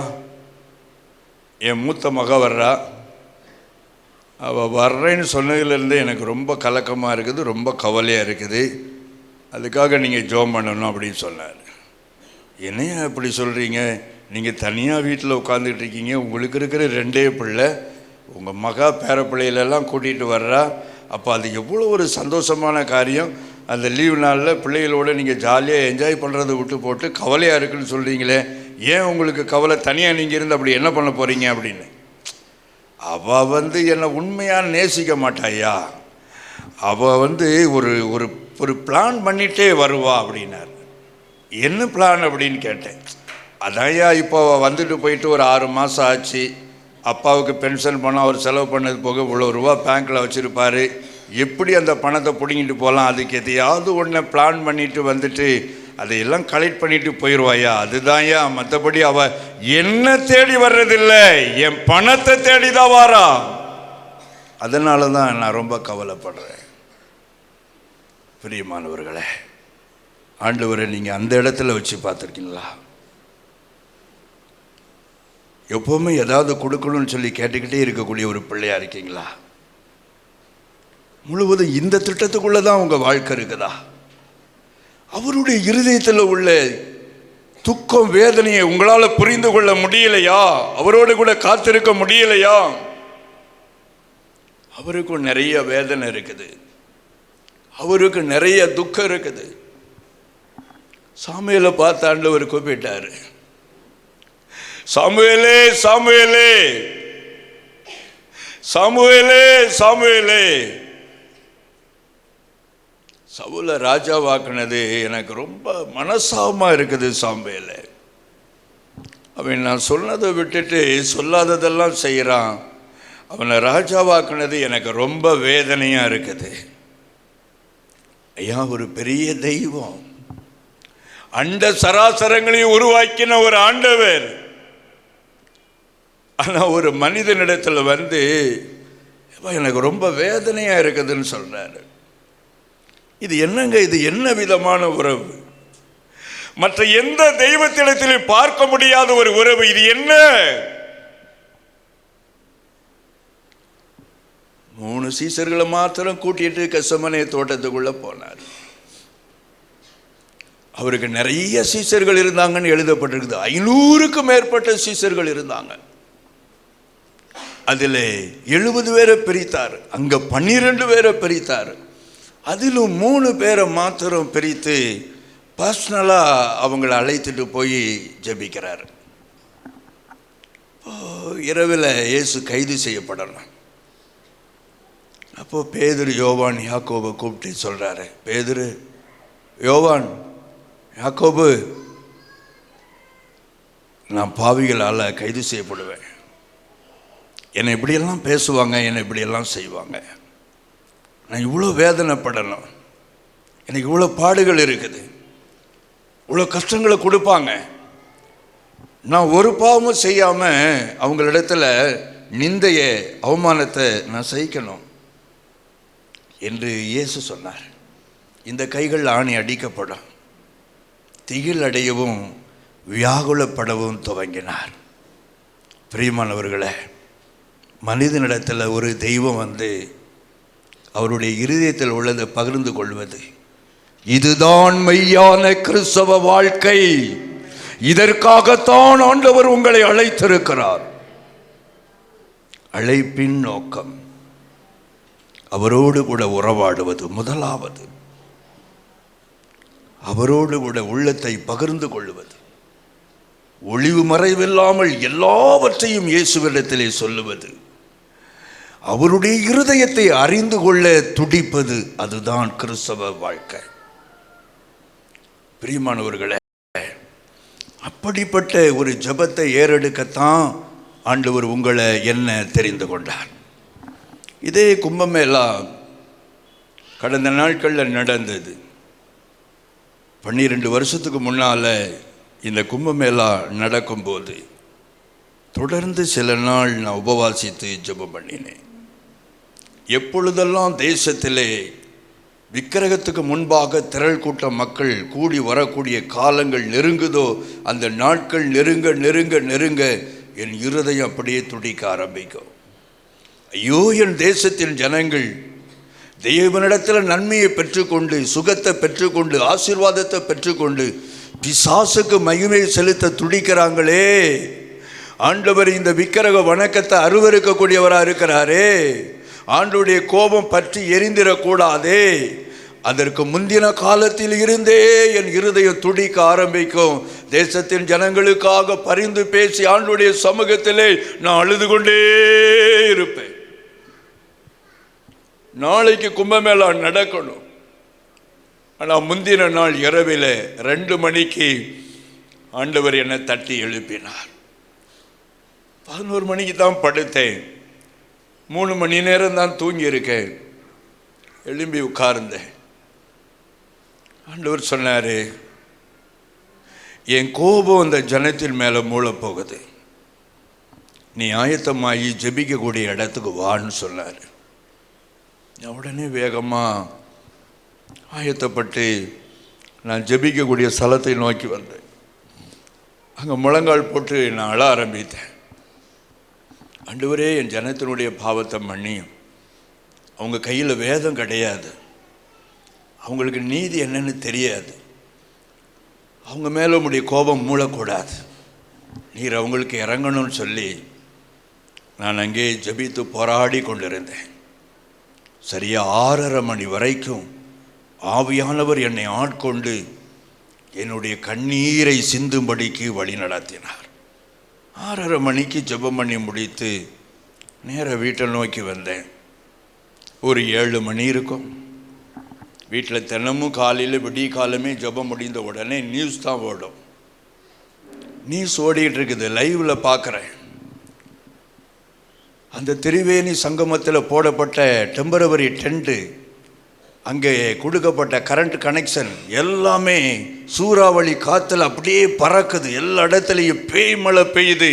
என் மூத்த மக வர்றா, அவள் வர்றேன்னு சொன்னதுலேருந்தே எனக்கு ரொம்ப கலக்கமாக இருக்குது, ரொம்ப கவலையாக இருக்குது, அதுக்காக நீங்கள் ஜெபம் பண்ணணும் அப்படின்னு சொன்னார். என்னையா அப்படி சொல்கிறீங்க? நீங்கள் தனியாக வீட்டில் உட்காந்துட்டு இருக்கீங்க, உங்களுக்கு இருக்கிற 2 பிள்ளை, உங்கள் மகா பேர பிள்ளைகளெல்லாம் கூட்டிகிட்டு வர்றா, அப்போ அது எவ்வளோ ஒரு சந்தோஷமான காரியம். அந்த லீவு நாளில் பிள்ளைகளோடு நீங்கள் ஜாலியாக என்ஜாய் பண்ணுறதை விட்டு போட்டு கவலையாக இருக்குன்னு சொல்கிறீங்களே, ஏன் உங்களுக்கு கவலை? தனியாக நீங்கள் இருந்து அப்படி என்ன பண்ண போகிறீங்க அப்படின்னு. அவள் என்னை உண்மையாக நேசிக்க மாட்டாயா, அவள் ஒரு ஒரு ஒரு பிளான் பண்ணிகிட்டே வருவா அப்படின்னார். என்ன பிளான் அப்படின்னு கேட்டேன். அதான்யா இப்போ வந்துட்டு போயிட்டு ஒரு 6 மாதம் ஆச்சு. அப்பாவுக்கு பென்ஷன் பணம் அவர் செலவு பண்ணது போக இவ்வளோ ரூபா பேங்க்கில் வச்சுருப்பார். எப்படி அந்த பணத்தை பிடிங்கிட்டு போகலாம், அதுக்கு எதையாவது ஒன்றை பிளான் பண்ணிட்டு வந்துட்டு அதையெல்லாம் கலெக்ட் பண்ணிட்டு போயிடுவாயா, அதுதான்யா. மற்றபடி அவள் என்ன தேடி வர்றதில்லை, என் பணத்தை தேடி தான் வாரா. அதனால தான் நான் ரொம்ப கவலைப்படுறேன். பிரியமானவர்களே, ஆண்டவரை நீங்கள் அந்த இடத்துல வச்சு பார்த்துருக்கீங்களா? எப்போவுமே ஏதாவது கொடுக்கணும்னு சொல்லி கேட்டுக்கிட்டே இருக்கக்கூடிய ஒரு பிள்ளையாக இருக்கீங்களா? முழுவதும் இந்த திட்டத்துக்குள்ளே தான் உங்கள் வாழ்க்கை இருக்குதா? அவருடைய இருதயத்தில் உள்ள துக்கம் வேதனையை உங்களால் புரிந்து கொள்ள முடியலையா? அவரோடு கூட காத்திருக்க முடியலையா? அவருக்கும் நிறைய வேதனை இருக்குது, அவருக்கு நிறைய துக்கம் இருக்குது. சாமுவேலை பார்த்து ஆண்டவர் கூப்பிட்டாரு, சாமுவேலே சாமுவேலே சாமுவேலே சாமுவேலே. சவுலை ராஜாவாக்குனது எனக்கு ரொம்ப மனசாபமாக இருக்குது சாமுவேலே. அவன் நான் சொன்னதை விட்டுட்டு சொல்லாததெல்லாம் செய்கிறான். அவனை ராஜாவாக்குனது எனக்கு ரொம்ப வேதனையாக இருக்குது. ஐயா, ஒரு பெரிய தெய்வம், அண்ட சராசரங்களையும் உருவாக்கின ஒரு ஆண்டவர், ஆனால் ஒரு மனிதனிடத்தில் எனக்கு ரொம்ப வேதனையாக இருக்குதுன்னு சொல்கிறாரு. இது என்னங்க? இது என்ன விதமான உறவு? மற்ற எந்த தெய்வத்திடத்திலும் பார்க்க முடியாத ஒரு உறவு. இது என்ன? 3 சீசர்களை மாத்திரம் கூட்டிட்டு கெத்செமனே தோட்டத்துக்குள்ள போனார். அவருக்கு நிறைய சீசர்கள் இருந்தாங்கன்னு எழுதப்பட்டிருக்குது. 500க்கும் மேற்பட்ட சீசர்கள் இருந்தாங்க. அதில் 70 பேரை பிரித்தார், அங்கே 12 பேரை பிரித்தார். அதிலும் 3 பேரை மாத்திரம் பிரித்து பர்சனலாக அவங்கள அழைத்துட்டு போய் ஜெபிக்கிறார். இரவில் இயேசு கைது செய்யப்படணும். அப்போது பேதுரு, யோவான், யாக்கோபை கூப்பிட்டு சொல்கிறாரு, பேதுரு, யோவான், யாக்கோபு, நான் பாவிகளால் கைது செய்யப்படுவேன். என்னை இப்படியெல்லாம் பேசுவாங்க, என்னை இப்படியெல்லாம் செய்வாங்க. நான் இவ்வளோ வேதனைப்படணும், எனக்கு இவ்வளோ பாடுகள் இருக்குது, இவ்வளோ கஷ்டங்களை கொடுப்பாங்க. நான் ஒரு பாவமும் செய்யாமல் அவங்களிடத்தில் நிந்தையை, அவமானத்தை நான் சகிக்கணும் என்று இயேசு சொன்னார். இந்த கைகள் ஆணி அடிக்கப்படும், திகில் அடையவும் வியாகுலப்படவும் துவங்கினார். பிரியமானவர்களே, மனிதனிடத்தில் ஒரு தெய்வம் அவருடைய இருதயத்தில் உள்ளதை பகிர்ந்து கொள்வது, இதுதான் மெய்யான கிறிஸ்தவ வாழ்க்கை. இதற்காகத்தான் ஆண்டவர் உங்களை அழைத்திருக்கிறார். அழைப்பின் நோக்கம் அவரோடு கூட உறவாடுவது. முதலாவது அவரோடு கூட உள்ளத்தை பகிர்ந்து கொள்வது, ஒளிவு மறைவில்லாமல் எல்லாவற்றையும் இயேசுவிடத்திலே சொல்லுவது, அவருடைய இருதயத்தை அறிந்து கொள்ள துடிப்பது. அதுதான் கிறிஸ்தவ வாழ்க்கை. பிரியமானவர்களே, அப்படிப்பட்ட ஒரு ஜெபத்தை ஏறெடுக்கத்தான் ஆண்டவர் உங்களை என்ன தெரிந்து கொண்டார். இதே கும்பமேளா கடந்த நாட்களில் நடந்தது. 12 வருஷத்துக்கு முன்னால் இந்த கும்பமேளா நடக்கும்போது தொடர்ந்து சில நாள் நான் உபவாசித்து ஜெபம் பண்ணினேன். எப்பொழுதெல்லாம் தேசத்திலே விக்கிரகத்துக்கு முன்பாக திரள் கூட்ட மக்கள் கூடி வரக்கூடிய காலங்கள் நெருங்குதோ, அந்த நாட்கள் நெருங்க நெருங்க நெருங்க என் இருதயம் அப்படியே துடிக்க ஆரம்பிக்கும். ஐயோ, என் தேசத்தின் ஜனங்கள் தேவனிடத்தில் நன்மையை பெற்றுக்கொண்டு, சுகத்தை பெற்றுக்கொண்டு, ஆசீர்வாதத்தை பெற்றுக்கொண்டு பிசாசுக்கு மகிமை செலுத்த துடிக்கிறாங்களே. ஆண்டவர் இந்த விக்கிரக வணக்கத்தை அருவருக்கக்கூடியவராக இருக்கிறாரே. ஆண்டவருடைய கோபம் பற்றி எரிந்திடக்கூடாதே. அதற்கு முந்தின காலத்தில் இருந்தே என் இருதயம் துடிக்க ஆரம்பிக்கும். தேசத்தின் ஜனங்களுக்காக பரிந்து பேசி ஆண்டவருடைய சமூகத்திலே நான் அழுது கொண்டே இருப்பேன். நாளைக்கு கும்பமேளா நடக்கணும். ஆனால் முந்தின நாள் இரவில் 2 மணிக்கு ஆண்டவர் என்னை தட்டி எழுப்பினார். 11 மணிக்கு தான் படுத்தேன். 3 மணி நேரம் தான் தூங்கியிருக்கேன். எழும்பி உட்கார்ந்தேன். ஆண்டவர் சொன்னார், என் கோபம் அந்த ஜனத்தின் மேலே மூளப்போகுது, நீ ஆயத்தமாகி ஜெபிக்கக்கூடிய இடத்துக்கு வான்னு சொன்னார். உடனே வேகமாக ஆயத்தப்பட்டு நான் ஜெபிக்கக்கூடிய ஸ்தலத்தை நோக்கி வந்தேன். அங்கே முழங்கால் போட்டு நான் அழ ஆரம்பித்தேன். ஆண்டவரே, என் ஜனத்தினுடைய பாவத்தை மன்னியும். அவங்க கையில் வேதம் கிடையாது, அவங்களுக்கு நீதி என்னன்னு தெரியாது, அவங்க மேலே உம்முடைய கோபம் மூளக்கூடாது, நீர் அவங்களுக்கு இறங்கணும்னு சொல்லி நான் அங்கே ஜெபித்து போராடி கொண்டிருந்தேன். சரியாக 6:30 மணி வரைக்கும் ஆவியானவர் என்னை ஆட்கொண்டு என்னுடைய கண்ணீரை சிந்தும்படிக்கு வழி நடத்தினார். 6:30 மணிக்கு ஜெபம் பண்ணி முடித்து நேராக வீட்டை நோக்கி வந்தேன். ஒரு 7 மணி இருக்கும். வீட்டில் தினமும் காலையில் விடிய காலமே ஜெபம் முடிந்த உடனே நியூஸ் தான் ஓடும். நியூஸ் ஓடிக்கிட்டு இருக்குது. லைவில் பார்க்குறேன். அந்த திரிவேணி சங்கமத்தில் போடப்பட்ட டெம்பரவரி டென்ட்டு, அங்கே கொடுக்கப்பட்ட கரண்ட் கனெக்ஷன் எல்லாமே சூறாவளி காற்றுல அப்படியே பறக்குது. எல்லா இடத்துலையும் பேய் மழை பெய்யுது.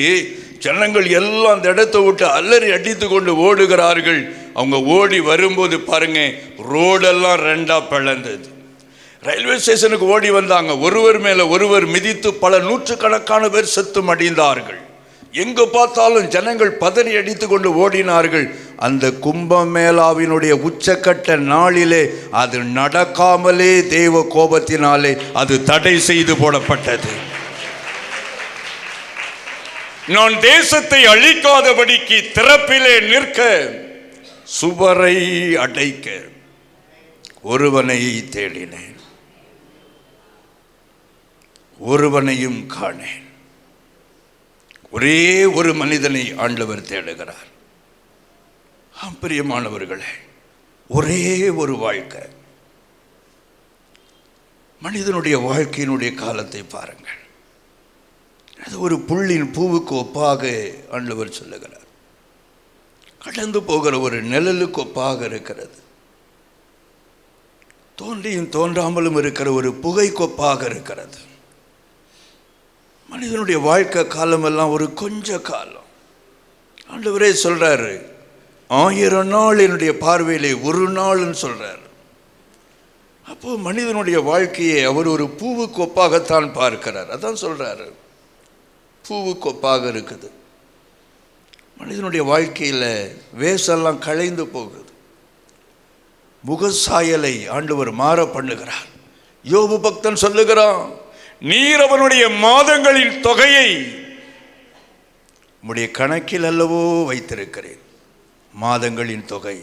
ஜனங்கள் எல்லாம் அந்த இடத்தை விட்டு அலறி அடித்து கொண்டு ஓடுகிறார்கள். அவங்க ஓடி வரும்போது பாருங்க, ரோடெல்லாம் 2ஆ பிளந்தது. ரயில்வே ஸ்டேஷனுக்கு ஓடி வந்தாங்க. ஒருவர் மேலே ஒருவர் மிதித்து பல நூற்றுக்கணக்கான பேர் செத்து மடிந்தார்கள். எங்கே பார்த்தாலும் ஜனங்கள் பதறி அடித்து கொண்டு ஓடினார்கள். அந்த கும்பமேளாவினுடைய உச்சக்கட்ட நாளிலே அது நடக்காமலே தேவ கோபத்தினாலே அது தடை செய்து போடப்பட்டது. நான் தேசத்தை அழிக்காதபடிக்கு திறப்பிலே நிற்க, சுவரை அடைக்க ஒருவனை தேடினேன், ஒருவனையும் காணேன். ஒரே ஒரு மனிதனை ஆண்டவர் தேடுகிறார். பிரியமானவர்களே, ஒரே ஒரு வாழ்க்கை. மனிதனுடைய வாழ்க்கையினுடைய காலத்தை பாருங்கள். அது ஒரு புள்ளின் பூவுக்கு ஒப்பாக ஆண்டவர் சொல்லுகிறார். கடந்து போகிற ஒரு நிழலுக்கு ஒப்பாக இருக்கிறது. தோன்றியும் தோன்றாமலும் இருக்கிற ஒரு புகைக்கு ஒப்பாக இருக்கிறது. மனிதனுடைய வாழ்க்கை காலமெல்லாம் ஒரு கொஞ்ச காலம். ஆண்டவரே சொல்றாரு, 1000 நாள் என்னுடைய பார்வையிலே ஒரு நாள்னு சொல்றாரு. அப்போ மனிதனுடைய வாழ்க்கையை அவர் ஒரு பூவுக்கு ஒப்பாகத்தான் பார்க்கிறார். அதான் சொல்றாரு, பூவுக்கு ஒப்பாக இருக்குது. மனிதனுடைய வாழ்க்கையில் வேஷெல்லாம் களைந்து போகுது. முகசாயலை ஆண்டவர் மாற பண்ணுகிறார். யோபு பக்தன் சொல்லுகிறான், நீர் அவனுடைய மாதங்களின் தொகையை உம்முடைய கணக்கில் அல்லவோ வைத்திருக்கிறேன். மாதங்களின் தொகை,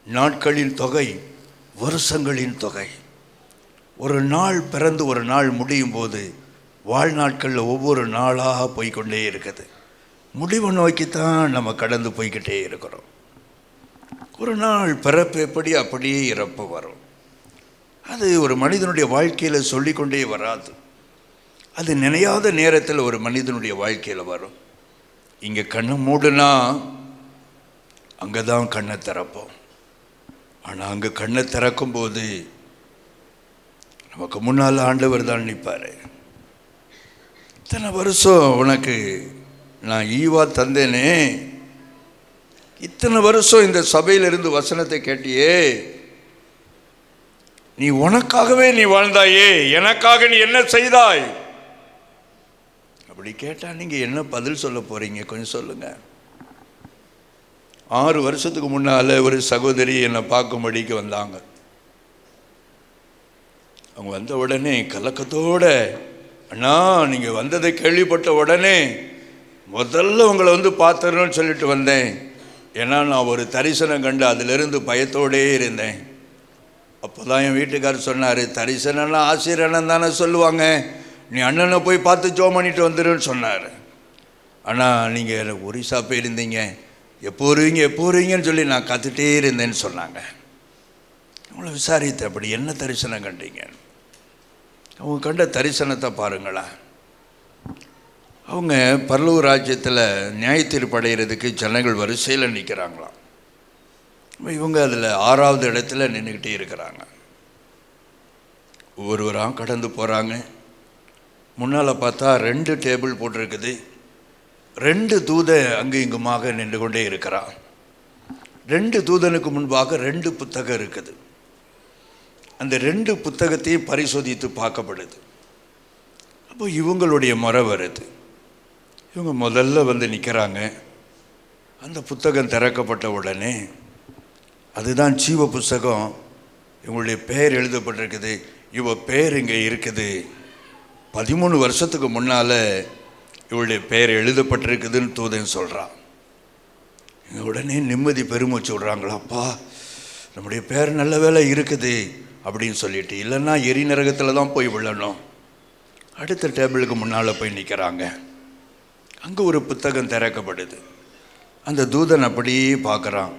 நாட்களின் தொகை, வருஷங்களின் தொகை. ஒரு நாள் பிறந்து ஒரு நாள் முடியும் போது வாழ்நாட்களில் ஒவ்வொரு நாளாக போய்கொண்டே இருக்குது. முடிவை நோக்கித்தான் நம்ம கடந்து போய்கிட்டே இருக்கிறோம். ஒரு நாள் பிறப்பு எப்படி அப்படியே இறப்பு வரும். அது ஒரு மனிதனுடைய வாழ்க்கையில் சொல்லிக்கொண்டே வராது. அது நினையாத நேரத்தில் ஒரு மனிதனுடைய வாழ்க்கையில் வரும். இங்கே கண்ணை மூடுனா அங்கே தான் கண்ணை திறப்போம். ஆனால் அங்கே கண்ணை திறக்கும்போது நமக்கு முன்னால் ஆண்டவர் தான் நிற்பார். இத்தனை வருஷம் உனக்கு நான் ஈவா தந்தேனே, இத்தனை வருஷம் இந்த சபையிலிருந்து வசனத்தை கேட்டியே, நீ உனக்காகவே நீ வாழ்ந்தாயே, எனக்காக நீ என்ன செய்தாய்? அப்படி கேட்டால் நீங்கள் என்ன பதில் சொல்ல போகிறீங்க? கொஞ்சம் சொல்லுங்கள். 6 வருஷத்துக்கு முன்னால் ஒரு சகோதரி என்னை பார்க்கும்படிக்கு வந்தாங்க. அவங்க வந்த உடனே கலக்கத்தோடு, அண்ணா நீங்கள் வந்ததை கேள்விப்பட்ட உடனே முதல்ல உங்களை வந்து பார்த்துடணும்னு சொல்லிட்டு வந்தேன். ஏன்னா நான் ஒரு தரிசனம் கண்டு அதிலிருந்து பயத்தோடே இருந்தேன். அப்போ தான் என் வீட்டுக்காரர் சொன்னார், தரிசனம்னா ஆசிரியர் தானே சொல்லுவாங்க, நீ அண்ணனை போய் பார்த்து ஜோம் பண்ணிட்டு வந்துடுன்னு சொன்னார். ஆனால் நீங்கள் ஒரிசா போயிருந்தீங்க, எப்போ வருவீங்கன்னு சொல்லி நான் காத்துட்டே இருந்தேன்னு சொன்னாங்க. அவங்கள விசாரித்தேன், அப்படி என்ன தரிசனம் கண்டீங்க? அவங்க கண்ட தரிசனத்தை பாருங்களேன். அவங்க பரலூர் ராஜ்யத்தில் நியாய தீர்ப்பு அடைகிறதுக்கு ஜனங்கள் வரிசையில் நிற்கிறாங்களாம். இவங்க அதில் 6வது இடத்துல நின்றுக்கிட்டே இருக்கிறாங்க. ஒவ்வொருவராக கடந்து போகிறாங்க. முன்னால் பார்த்தா 2 டேபிள் போட்டிருக்குது. 2 தூதை அங்கு இங்குமாக நின்று கொண்டே இருக்கிறான். 2 தூதனுக்கு முன்பாக 2 புத்தகம் இருக்குது. அந்த 2 புத்தகத்தையும் பரிசோதித்து பார்க்கப்படுது. அப்போ இவங்களுடைய முறை வருது. இவங்க முதல்ல வந்து நிற்கிறாங்க. அந்த புத்தகம் திறக்கப்பட்ட உடனே அதுதான் ஜீவ புஸ்தகம். இவங்களுடைய பெயர் எழுதப்பட்டிருக்குது. இவ பெயர் இங்கே இருக்குது. 13 வருஷத்துக்கு முன்னால் இவளுடைய பெயர் எழுதப்பட்டிருக்குதுன்னு தூதன் சொல்கிறான். உடனே நிம்மதி பெருமூச்சு விடுறாங்களா, அப்பா நம்முடைய பேர் நல்ல வேலை இருக்குது அப்படின்னு சொல்லிட்டு, இல்லைன்னா எரி நரகத்தில் தான் போய் விழணும். அடுத்த டேபிளுக்கு முன்னால் போய் நிற்கிறாங்க. அங்கே ஒரு புத்தகம் திறக்கப்படுது. அந்த தூதன் அப்படியே பார்க்குறான்.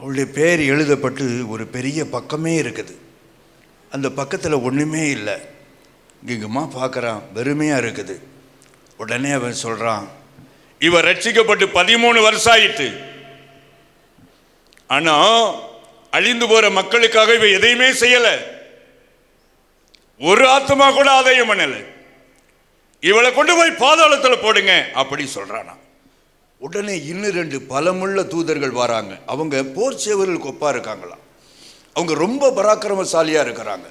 அவளுடைய பேர் எழுதப்பட்டு ஒரு பெரிய பக்கமே இருக்குது. அந்த பக்கத்தில் ஒன்றுமே இல்லை. இங்குமா பார்க்குறான், வெறுமையாக இருக்குது. உடனே அவன் சொல்கிறான், இவ ரட்சிக்கப்பட்டு 13 வருஷம் ஆயிட்டு, ஆனால் அழிந்து போகிற மக்களுக்காக இவ எதையுமே செய்யலை, ஒரு ஆத்மா கூட ஆதாயம் பண்ணலை, இவளை கொண்டு போய் பாதாளத்தில் போடுங்க அப்படி சொல்கிறானா. உடனே இன்னும் 2 பலமுள்ள தூதர்கள் வராங்க. அவங்க போர் சேவர்களுக்கு ஒப்பா இருக்காங்களாம். அவங்க ரொம்ப பராக்கிரமசாலியாக இருக்கிறாங்க.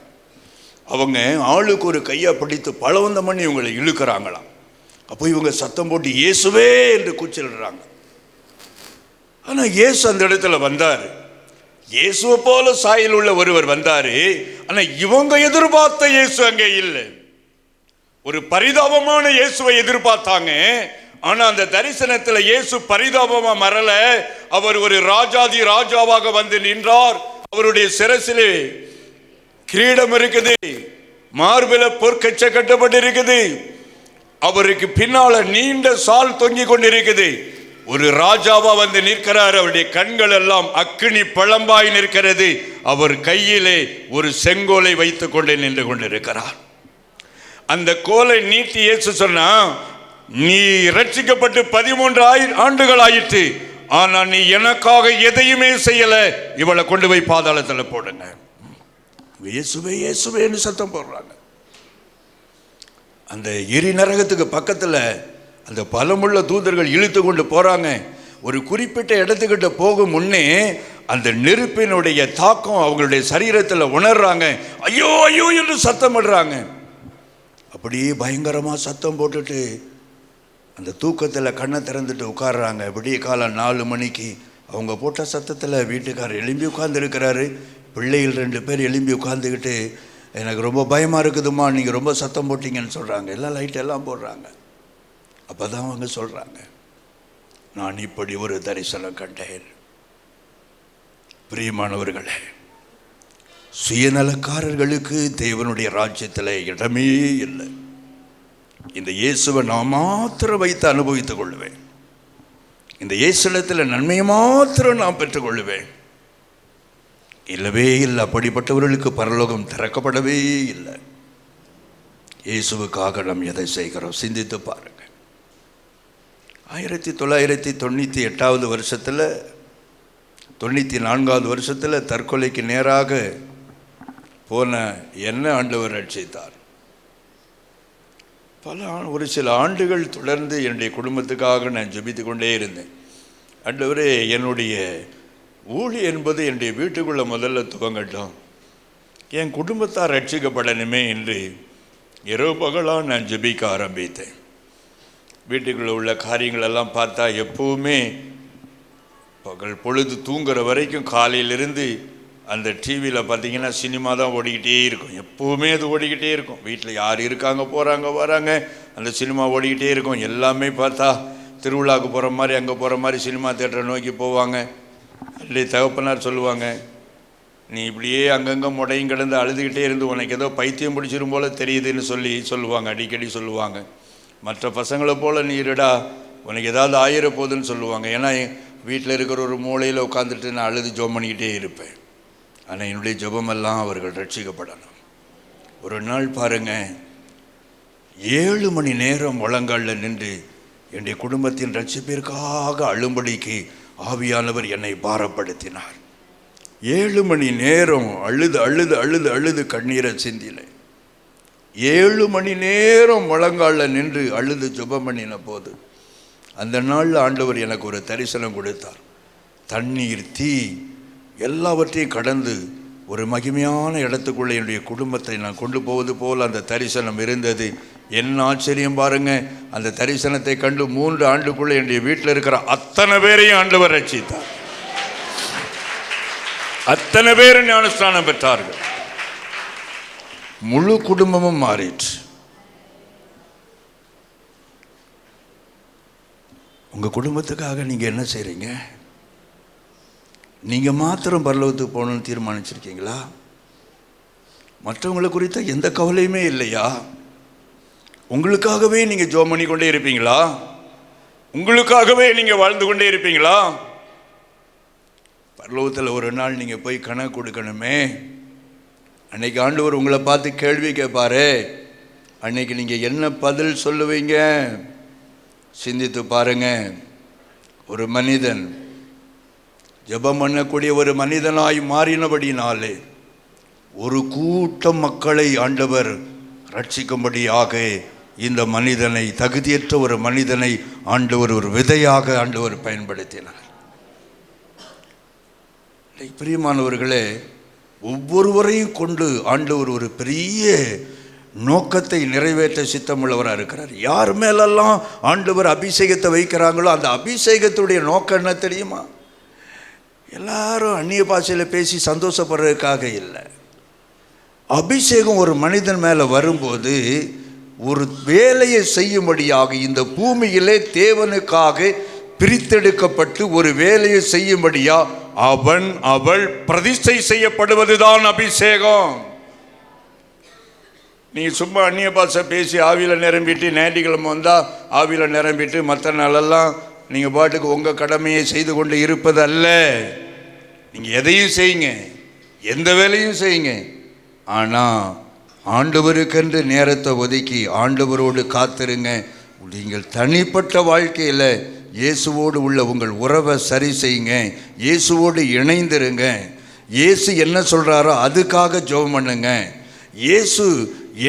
அவங்க ஆளுக்கு ஒரு கையை பிடித்து பலவந்தம் பண்ணி இவங்களை இழுக்கிறாங்களாம். அப்போ இவங்க சத்தம் போட்டு இயேசுவே என்று கூச்சலிடுறாங்க. ஆனால் இயேசு அந்த இடத்துல வந்தார். இயேசுவை போல சாயல் உள்ள ஒருவர் வந்தார். ஆனால் இவங்க எதிர்பார்த்த இயேசு அங்கே இல்லை. ஒரு பரிதாபமான இயேசுவை எதிர்பார்த்தாங்க. ஆனால் அந்த தரிசனத்தில் இயேசு பரிதாபமா மறல. அவர் ஒரு ராஜாதி ராஜாவாக வந்து நின்றார். அவருடைய சிரசிலே கிரீடம் இருக்குது, மார்பில பொற்கச்ச கட்டப்பட்டு இருக்குது, அவருக்கு பின்னால நீண்ட சால் தொங்கிக் கொண்டிருக்குது. ஒரு ராஜாவா வந்து நிற்கிறார். அவருடைய கண்கள் எல்லாம் அக்கினி பழம்பாய் நிற்கிறது. அவர் கையிலே ஒரு செங்கோலை வைத்துக் கொண்டு நின்று கொண்டிருக்கிறார். அந்த கோலை நீட்டி இயேசு சொன்னா, நீ ரட்சிக்கப்பட்டு 13 ஆண்டுகள் ஆயிற்று, ஆனா நீ எனக்காக எதையுமே செய்யல, இவளை கொண்டு போய் பாதாளத்தில் போடுங்க. இயேசுவே இயேசுவேன்னு சத்தம் போடுறாங்க. அந்த எரி நரகத்துக்கு பக்கத்தில் அந்த பலமுள்ள தூதர்கள் இழுத்து கொண்டு போறாங்க. ஒரு குறிப்பிட்ட இடத்துக்கிட்ட போகும் முன்னே அந்த நெருப்பினுடைய தாக்கம் அவங்களுடைய சரீரத்தில் உணர்றாங்க. ஐயோ ஐயோ என்று சத்தம் போடுறாங்க. அப்படியே பயங்கரமாக சத்தம் போட்டுட்டு அந்த தூக்கத்தில் கண்ணை திறந்துட்டு உட்காடுறாங்க. விடிய காலம் 4 மணிக்கு அவங்க போட்ட சத்தத்தில் வீட்டுக்காரர் எழும்பி உட்கார்ந்துருக்கிறாரு. பிள்ளைகள் 2 பேர் எழும்பி உட்காந்துக்கிட்டு, எனக்கு ரொம்ப பயமாக இருக்குதுமா, நீங்கள் ரொம்ப சத்தம் போட்டிங்கன்னு சொல்கிறாங்க. எல்லாம் லைட்டெல்லாம் போடுறாங்க. அப்போ தான் அவங்க சொல்கிறாங்க, நான் இப்படி ஒரு தரிசனம் கண்டேன். பிரியமானவர்களே, சுயநலக்காரர்களுக்கு தேவனுடைய ராஜ்யத்தில் இடமே இல்லை. இந்த இயேசுவை நான் மாத்திரம் வைத்து அனுபவித்துக் கொள்ளுவேன். இந்த இயேசுலத்தில் நன்மையை மாத்திரம் நான் பெற்றுக்கொள்ளுவேன். இல்லவே இல்லை. அப்படிப்பட்டவர்களுக்கு பரலோகம் திறக்கப்படவே இல்லை. இயேசுவுக்காக நாம் எதை செய்கிறோம் சிந்தித்து பாருங்க. 1998வது வருஷத்தில் 94வது வருஷத்தில் தற்கொலைக்கு நேராக போன என்ன ஆண்டவர் ரட்சித்தார். ஒரு சில ஆண்டுகள் தொடர்ந்து என்னுடைய குடும்பத்துக்காக நான் ஜெபித்து கொண்டே இருந்தேன். ஆண்டவரே, என்னுடைய ஊழி என்பது என்னுடைய வீட்டுக்குள்ளே முதல்ல துவங்கட்டும், என் குடும்பத்தார் ரட்சிக்கப்படணுமே என்று இரவு பகலாக நான் ஜெபிக்க ஆரம்பித்தேன். வீட்டுக்குள்ளே உள்ள காரியங்களெல்லாம் பார்த்தா எப்போவுமே பகல் பொழுது தூங்குற வரைக்கும் காலையிலிருந்து அந்த டிவியில் பார்த்தீங்கன்னா சினிமா தான் ஓடிக்கிட்டே இருக்கும். எப்போவுமே அது ஓடிக்கிட்டே இருக்கும். வீட்டில் யார் இருக்காங்க, போகிறாங்க, வராங்க, அந்த சினிமா ஓடிக்கிட்டே இருக்கும். எல்லாமே பார்த்தா திருவிழாவுக்கு போகிற மாதிரி அங்கே போகிற மாதிரி சினிமா தேட்டரை நோக்கி போவாங்க. அல்லி தகப்பனார் சொல்லுவாங்க, நீ இப்படியே அங்கங்கே முடையும் கிடந்து அழுதுகிட்டே இருந்து உனக்கு ஏதோ பைத்தியம் பிடிச்சிரும் போல் தெரியுதுன்னு சொல்லுவாங்க, அடிக்கடி சொல்லுவாங்க. மற்ற பசங்களை போல் நீ இருடா, உனக்கு ஏதாவது ஆயிர போகுதுன்னு சொல்லுவாங்க. ஏன்னா வீட்டில் இருக்கிற ஒரு மூலையில் உட்காந்துட்டு நான் அழுது ஜெபம் பண்ணிக்கிட்டே இருப்பேன். ஆனால் என்னுடைய ஜெபமெல்லாம் அவர்கள் ரட்சிக்கப்படணும். ஒரு நாள் பாருங்கள், 7 மணி நேரம் முழங்காலில் நின்று என்னுடைய குடும்பத்தின் ரட்சிப்பிற்காக அழும்படிக்கு ஆவியானவர் என்னை பாரப்படுத்தினார். 7 மணி நேரம் அழுது அழுது அழுது அழுது கண்ணீரை சிந்தில 7 மணி நேரம் முழங்காலில் நின்று அழுது ஜெபம் பண்ணின போது அந்த நாளில் ஆண்டவர் எனக்கு ஒரு தரிசனம் கொடுத்தார். தண்ணீர், தீ எல்லாவற்றையும் கடந்து ஒரு மகிமையான இடத்துக்குள்ளே என்னுடைய குடும்பத்தை நான் கொண்டு போவது போல் அந்த தரிசனம் இருந்தது. என்ன ஆச்சரியம் பாருங்க, அந்த தரிசனத்தை கண்டு 3 ஆண்டுக்குள்ளே என்னுடைய வீட்டில் இருக்கிற அத்தனை பேரையும் ஆண்டவர் ரட்சித்தார். அத்தனை பேரும் ஞானஸ்நானம் பெற்றார்கள். முழு குடும்பமும் மாறிற்று. உங்கள் குடும்பத்துக்காக நீங்கள் என்ன செய்கிறீங்க? நீங்கள் மாத்திரம் பரலோகத்துக்கு போகணும்னு தீர்மானிச்சிருக்கீங்களா? மற்றவங்களை குறித்த எந்த கவலையுமே இல்லையா? உங்களுக்காகவே நீங்கள் ஜெபம் பண்ணி கொண்டே இருப்பீங்களா? உங்களுக்காகவே நீங்கள் வாழ்ந்து கொண்டே இருப்பீங்களா? பரலோகத்தில் ஒரு நாள் நீங்கள் போய் கணக்கு கொடுக்கணுமே. அன்னைக்கு ஆண்டவர் உங்களை பார்த்து கேள்வி கேட்பாரு. அன்னைக்கு நீங்கள் என்ன பதில் சொல்லுவீங்க? சிந்தித்து பாருங்க. ஒரு மனிதன் ஜெபம் பண்ணக்கூடிய ஒரு மனிதனாய் மாறினபடினாலே ஒரு கூட்டம் மக்களை ஆண்டவர் ரட்சிக்கும்படியாக இந்த மனிதனை, தகுதியற்ற ஒரு மனிதனை ஆண்டவர் ஒரு விதையாக ஆண்டவர் பயன்படுத்தினார். பிரியமானவர்களே, ஒவ்வொருவரையும் கொண்டு ஆண்டவர் ஒரு பெரிய நோக்கத்தை நிறைவேற்ற சித்தமுள்ளவராக இருக்கிறார். யார் மேலெல்லாம் ஆண்டவர் அபிஷேகத்தை வைக்கிறாங்களோ அந்த அபிஷேகத்துடைய நோக்கம் என்ன தெரியுமா? எல்லாரும் அந்நிய பாஷையில் பேசி சந்தோஷப்படுறதுக்காக இல்லை. அபிஷேகம் ஒரு மனிதன் மேலே வரும்போது ஒரு வேலையை செய்யும்படியாக, இந்த பூமியிலே தேவனுக்காக பிரித்தெடுக்கப்பட்டு ஒரு வேலையை செய்யும்படியா அவன் அவள் பிரதிஷ்டை செய்யப்படுவதுதான் அபிஷேகம். நீங்கள் சும்மா அந்நிய பாஷை பேசி ஆவியில் நிரம்பிட்டு ஞாயிற்றுக்கிழமை வந்தால் ஆவியில் நிரம்பிட்டு மற்ற நாளெல்லாம் நீங்கள் பாட்டுக்கு உங்கள் கடமையை செய்து கொண்டு இருப்பது அல்ல. நீங்கள் எதையும் செய்யுங்க, எந்த வேலையும் செய்யுங்க, ஆனால் ஆண்டவருக்கென்று நேரத்தை ஒதுக்கி ஆண்டவரோடு காத்திருங்க. நீங்கள் தனிப்பட்ட வாழ்க்கையில் இயேசுவோடு உள்ள உங்கள் உறவை சரி செய்யுங்க, இயேசுவோடு இணைந்திருங்க. இயேசு என்ன சொல்கிறாரோ அதுக்காக ஜெபம் பண்ணுங்க. இயேசு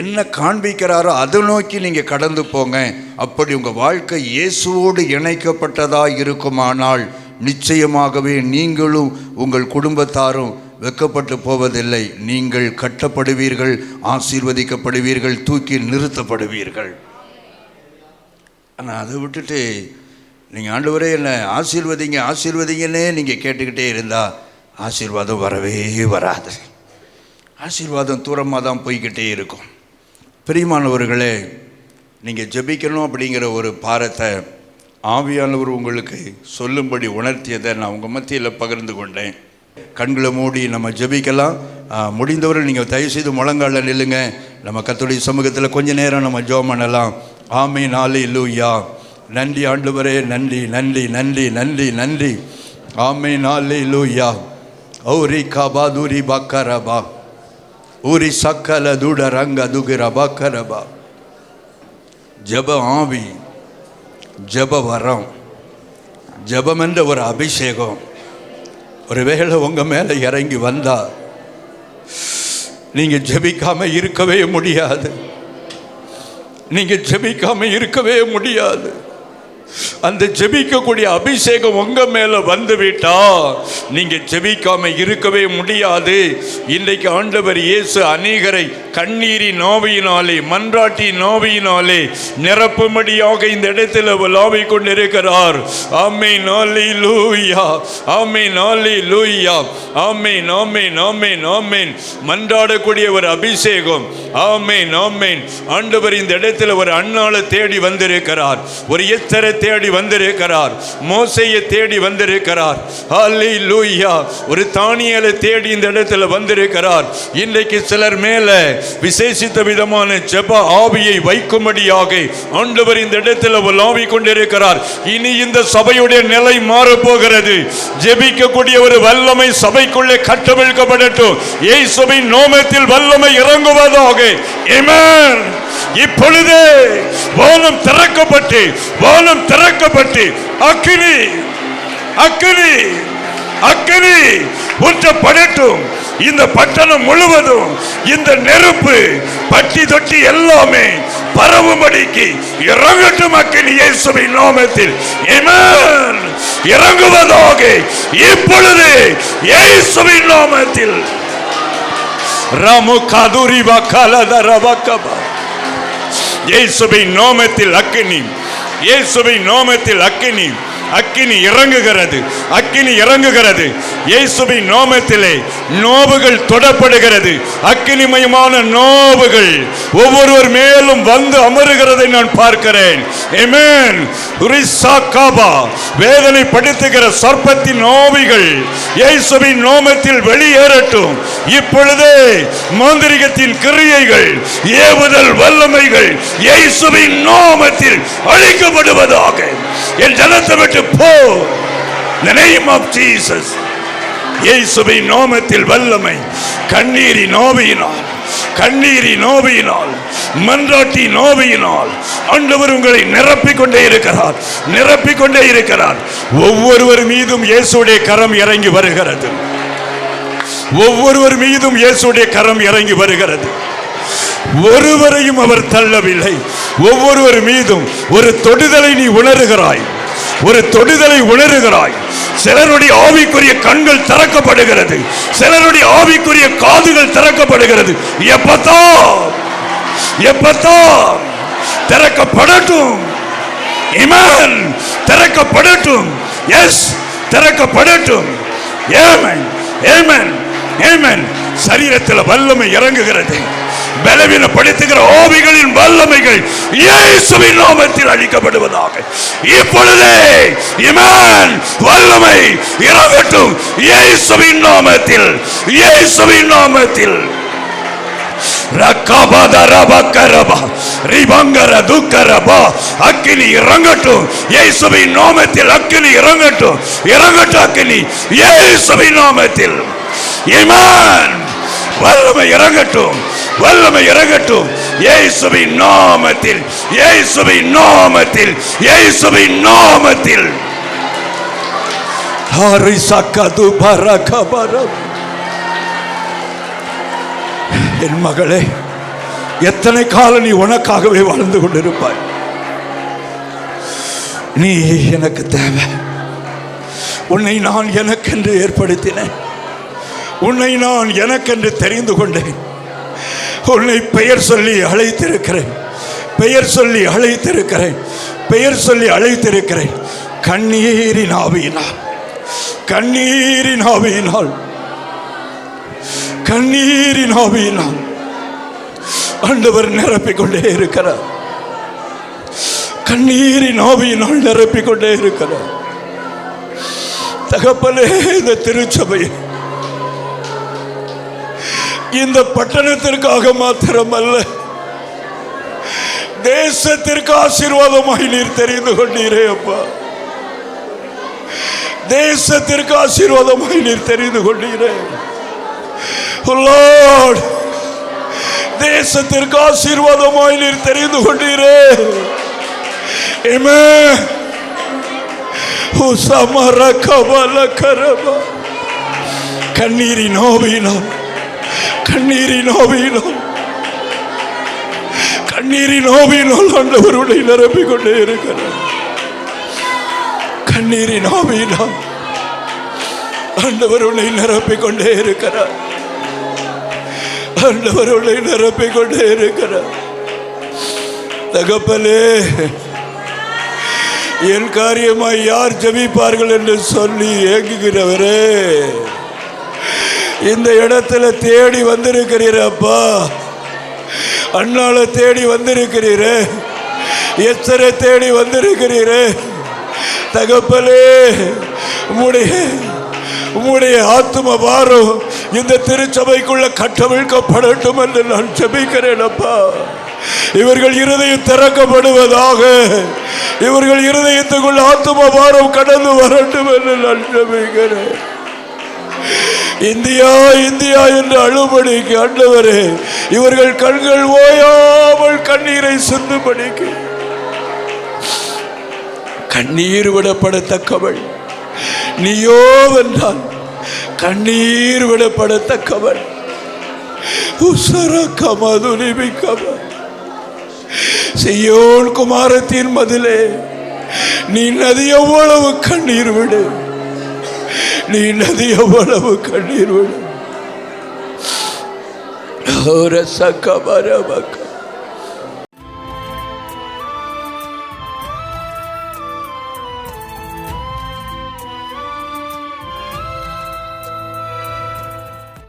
என்ன காண்பிக்கிறாரோ அதை நோக்கி நீங்கள் கடந்து போங்க. அப்படி உங்கள் வாழ்க்கை இயேசுவோடு இணைக்கப்பட்டதாக இருக்குமானால் நிச்சயமாகவே நீங்களும் உங்கள் குடும்பத்தாரும் வெட்கப்பட்டு போவதில்லை. நீங்கள் கட்டப்படுவீர்கள், ஆசீர்வதிக்கப்படுவீர்கள், தூக்கி நிறுத்தப்படுவீர்கள். ஆனால் அதை விட்டுட்டு நீங்கள் ஆண்டவரே என்னை ஆசீர்வதிங்க ஆசீர்வதிங்கன்னே நீங்கள் கேட்டுக்கிட்டே இருந்தால் ஆசீர்வாதம் வரவே வராது. ஆசீர்வாதம் தூரமாக தான் போய்கிட்டே இருக்கும். பிரியமானவர்களே, நீங்கள் ஜெபிக்கணும் அப்படிங்கிற ஒரு பாரத்தை ஆவியானவர் உங்களுக்கு சொல்லும்படி உணர்த்தியதை நான் உங்கள் மத்தியில் பகிர்ந்து கொண்டேன். கண்களை மூடி நம்ம ஜெபிக்கலாம். முடிந்தவர்கள் நீங்கள் தயவுசெய்து முழங்கால நில்லுங்க. நம்ம கர்த்தருடைய சமூகத்தில் கொஞ்ச நேரம் நம்ம ஜெபம் பண்ணலாம். ஆமென், அல்லேலூயா. நன்றி ஆண்டவரே, நன்றி நன்றி நன்றி நன்றி நன்றி. ஆமென், அல்லேலூயா. ஓரி காபாதுரி பக்கரபா ஊரி சக்கல துட ரங்க துகிர பக்கரபா. ஜெப ஆவி, ஜெப வரம், ஜெபம் என்ற ஒரு அபிஷேகம் ஒருவேளை உங்கள் மேலே இறங்கி வந்தா நீங்கள் ஜெபிக்காமல் இருக்கவே முடியாது. நீங்கள் ஜெபிக்காமல் இருக்கவே முடியாது. அந்த ஜெபிக்கக்கூடிய அபிஷேகம் உங்க மேல வந்துவிட்டா நீங்க ஜெபிக்காம இருக்கவே முடியாது. இன்றைக்கு ஆண்டவர் இயேசு அநேகரை கண்ணீரின் ஆவியினாலே, மன்றாட்டின் ஆவியினாலே நிரப்பும்படியாக இந்த இடத்துல லாவிக் கொண்டிருக்கிறார். ஆமென், அல்லேலூயா. ஆமென், அல்லேலூயா. ஆமென், ஆமென், ஆமென், ஆமென். மன்றாடக்கூடிய ஒரு அபிஷேகம். ஆமென், ஆமென். ஆண்டவர் இந்த இடத்துல ஒரு அன்னாளை தேடி வந்திருக்கிறார், ஒரு எஸ்தரை தேடி தேடி வந்திருக்கிறார், மோசேயை தேடி வந்திருக்கிறார். ஹல்லேலூயா. ஒரு தானியேலை தேடி இந்த இடத்துல வந்திருக்கிறார். இன்றைக்கு சிலர் மேல விசேஷித்த விதமான ஜெப ஆவியை வைக்கும்படியாக ஆண்டவர் இந்த இடத்துல உலாவிக் கொண்டிருக்கிறார். இனி இந்த சபையுடைய நிலை மாறப் போகிறது. ஜெபிக்கக்கூடிய ஒரு வல்லமை சபைக்குள்ளே கட்டவிழ்க்கப்படட்டும். இயேசுவின் நாமத்தில் வல்லமை இறங்குவதாக. ஆமென். இப்பொழுதே வானம் திறக்கப்பட்டு அக்கினி அக்கினி அக்கினி ஊற்றப்படட்டும். இந்த பட்டணம் முழுவதும் இந்த நெருப்பு பட்டி தொட்டி எல்லாமே பரவும்படிக்கு இறங்கட்டும் அக்கினி இயேசுவின் நாமத்தில். ஆமென். இறங்குவதாக இப்பொழுது இயேசுவின் நாமத்தில். ராமு காதுரி வக்கலதரவக்கபா. இயேசுவின் நாமத்தில் அக்கினி, இயேசுவின் நாமத்தில் அக்கினி. அக்கினி இறங்குகிறது, அக்கினி இறங்குகிறது. இயேசுவின் நாமத்திலே நோவுகள் தொடப்படுகிறது. அக்கினிமயமான நோவுகள் ஒவ்வொருவர் மேலும் வந்து அமருகிறதை நான் பார்க்கிறேன். ஆமென். ரிசாகாபா. வேதனை படுத்துகிற சர்ப்பத்தின் ஆவிகள் இயேசுவின் நாமத்தில் வெளியேறட்டும். இப்பொழுதே மாந்திரிகத்தின் கிரியைகள், ஏவுதல் வல்லமைகள் இயேசுவின் நாமத்தில் அழிக்கப்படுவதாக. என் ஜனத்தை விட்டு போ. In the name of Jesus. இயேசுவின் நாமத்தில் வல்லமை. கண்ணீரின் ஆவியினால், கண்ணீரின் ஆவியினால், மன்றாட்டி ஆவியினால் ஆண்டவர் உங்களை நிரப்பிக் கொண்டே இருக்கிறார், நிரப்பிக் கொண்டே இருக்கிறார். ஒவ்வொருவர் மீதும் இயேசுடைய கரம் இறங்கி வருகிறது. ஒவ்வொருவர் மீதும் இயேசுடைய கரம் இறங்கி வருகிறது. ஒருவரையும் அவர் தள்ளவில்லை. ஒவ்வொருவர் மீதும் ஒரு தொடுதலை நீ உணர்கிறாய், ஒரு தொடுதலை உணர்கிறாய். சிலருடைய ஆவிக்குரிய கண்கள் திறக்கப்படுகிறது, சிலருடைய ஆவிக்குரிய காதுகள் திறக்கப்படுகிறது. எப்பத்தான் திறக்கப்படட்டும். ஆமென். திறக்கப்படட்டும். எஸ், திறக்கப்படட்டும். ஆமென், ஆமென், ஆமென். சரீரத்தில் வல்லமை இறங்குகிறது. பலவீனப்படுத்துகிற ஆவிகளின் வல்லமைகள் இயேசுவின் நாமத்தில் அழிக்கப்படுவதாக. இப்பொழுதே ஆமென், வல்லமை இறங்கட்டும் இயேசுவின் நாமத்தில், இயேசுவின் நாமத்தில். அக்கினி இறங்கட்டும் இயேசுவின் நாமத்தில். அக்கினி இறங்கட்டும், இறங்கட்டும் அக்கினி இயேசுவின் நாமத்தில். ஆமென். வல்லமை இறங்கட்டும், வல்லமை இறங்கட்டும் இயேசுவின் நாமத்தில், இயேசுவின் நாமத்தில், இயேசுவின் நாமத்தில். ஹரிசக்கது பரகபர. என் மகளே, எத்தனை காலம் நீ உனக்காகவே வாழ்ந்து கொண்டிருப்பாய்? நீ எனக்கு தேவை. உன்னை நான் எனக்கென்று ஏற்படுத்தினேன். உன்னை நான் எனக்கென்று தெரிந்து கொண்டேன். உன்னை பெயர் சொல்லி அழைத்திருக்கிறேன், பெயர் சொல்லி அழைத்திருக்கிறேன், பெயர் சொல்லி அழைத்திருக்கிறேன். கண்ணீரின் ஆவியினால், கண்ணீரின் ஆவியினால், கண்ணீரின் ஆவியினால் ஆண்டவர் நிரப்பிக் கொண்டே இருக்கிறார். கண்ணீரின் ஆவியினால் நிரப்பிக் கொண்டே இருக்கிறார். தகப்பனே, இந்த திருச்சபையை இந்த பட்டணத்திற்காக மாத்திரமல்ல, தேசத்திற்கு ஆசீர்வாதமாய் நீர் தெரிந்து கொண்டீரே அப்பா. தேசத்திற்கு ஆசீர்வாதமாய் நீர் தெரிந்து கொண்டீரே லார்ட். தேசத்திற்கு ஆசீர்வாதமாய் நீர் தெரிந்து கொண்டீரே. ஆமென். கண்ணீரின் ஆவியினால், கண்ணீரின் ஆவியினால், கண்ணீரின் ஆவியினால் ஆண்டவருடைய நிரப்பிக் கொண்டே இருக்கிறார். கண்ணீரின் ஆவியினால் ஆண்டவருடைய நிரப்பிக் கொண்டே இருக்கிறார். ஆண்டவருடைய நிரப்பிக் கொண்டே இருக்கிறார். தகப்பனே, என் காரியமாய் யார் ஜெபிப்பார்கள் என்று சொல்லி ஏங்குகிறவரே, இந்த இடத்துல தேடி வந்திருக்கிறீர் அப்பா. அண்ணாளை தேடி வந்திருக்கிறீரே, எத்தனை தேடி வந்திருக்கிறீரே. தகப்பனே, உம்முடைய ஆத்தும பாரம் இந்த திருச்சபைக்குள்ள கட்டவிழ்க்கப்படட்டும் என்று நான் ஜெபிக்கிறேன் அப்பா. இவர்கள் இருதயம் திறக்கப்படுவதாக, இவர்கள் இருதயத்துக்குள்ள ஆத்தும பாரம் கடந்து வரட்டும் என்று நான் ஜெபிக்கிறேன். இந்தியா இந்தியா என்று அழுபடிக்கு ஆண்டவரே, இவர்கள் கண்கள் ஓயாமல் கண்ணீரை சிந்தும்படிக்கு கண்ணீர் விடப்படத்தக்கவள் நீயோ வென்றால் கண்ணீர் விடப்படத்தக்கவள். சீயோன் குமாரத்தின் மதிலே நீ நதி எவ்வளவு கண்ணீர் விடு, நீ நதி எவ்வளவு கண்ணீர் விடு.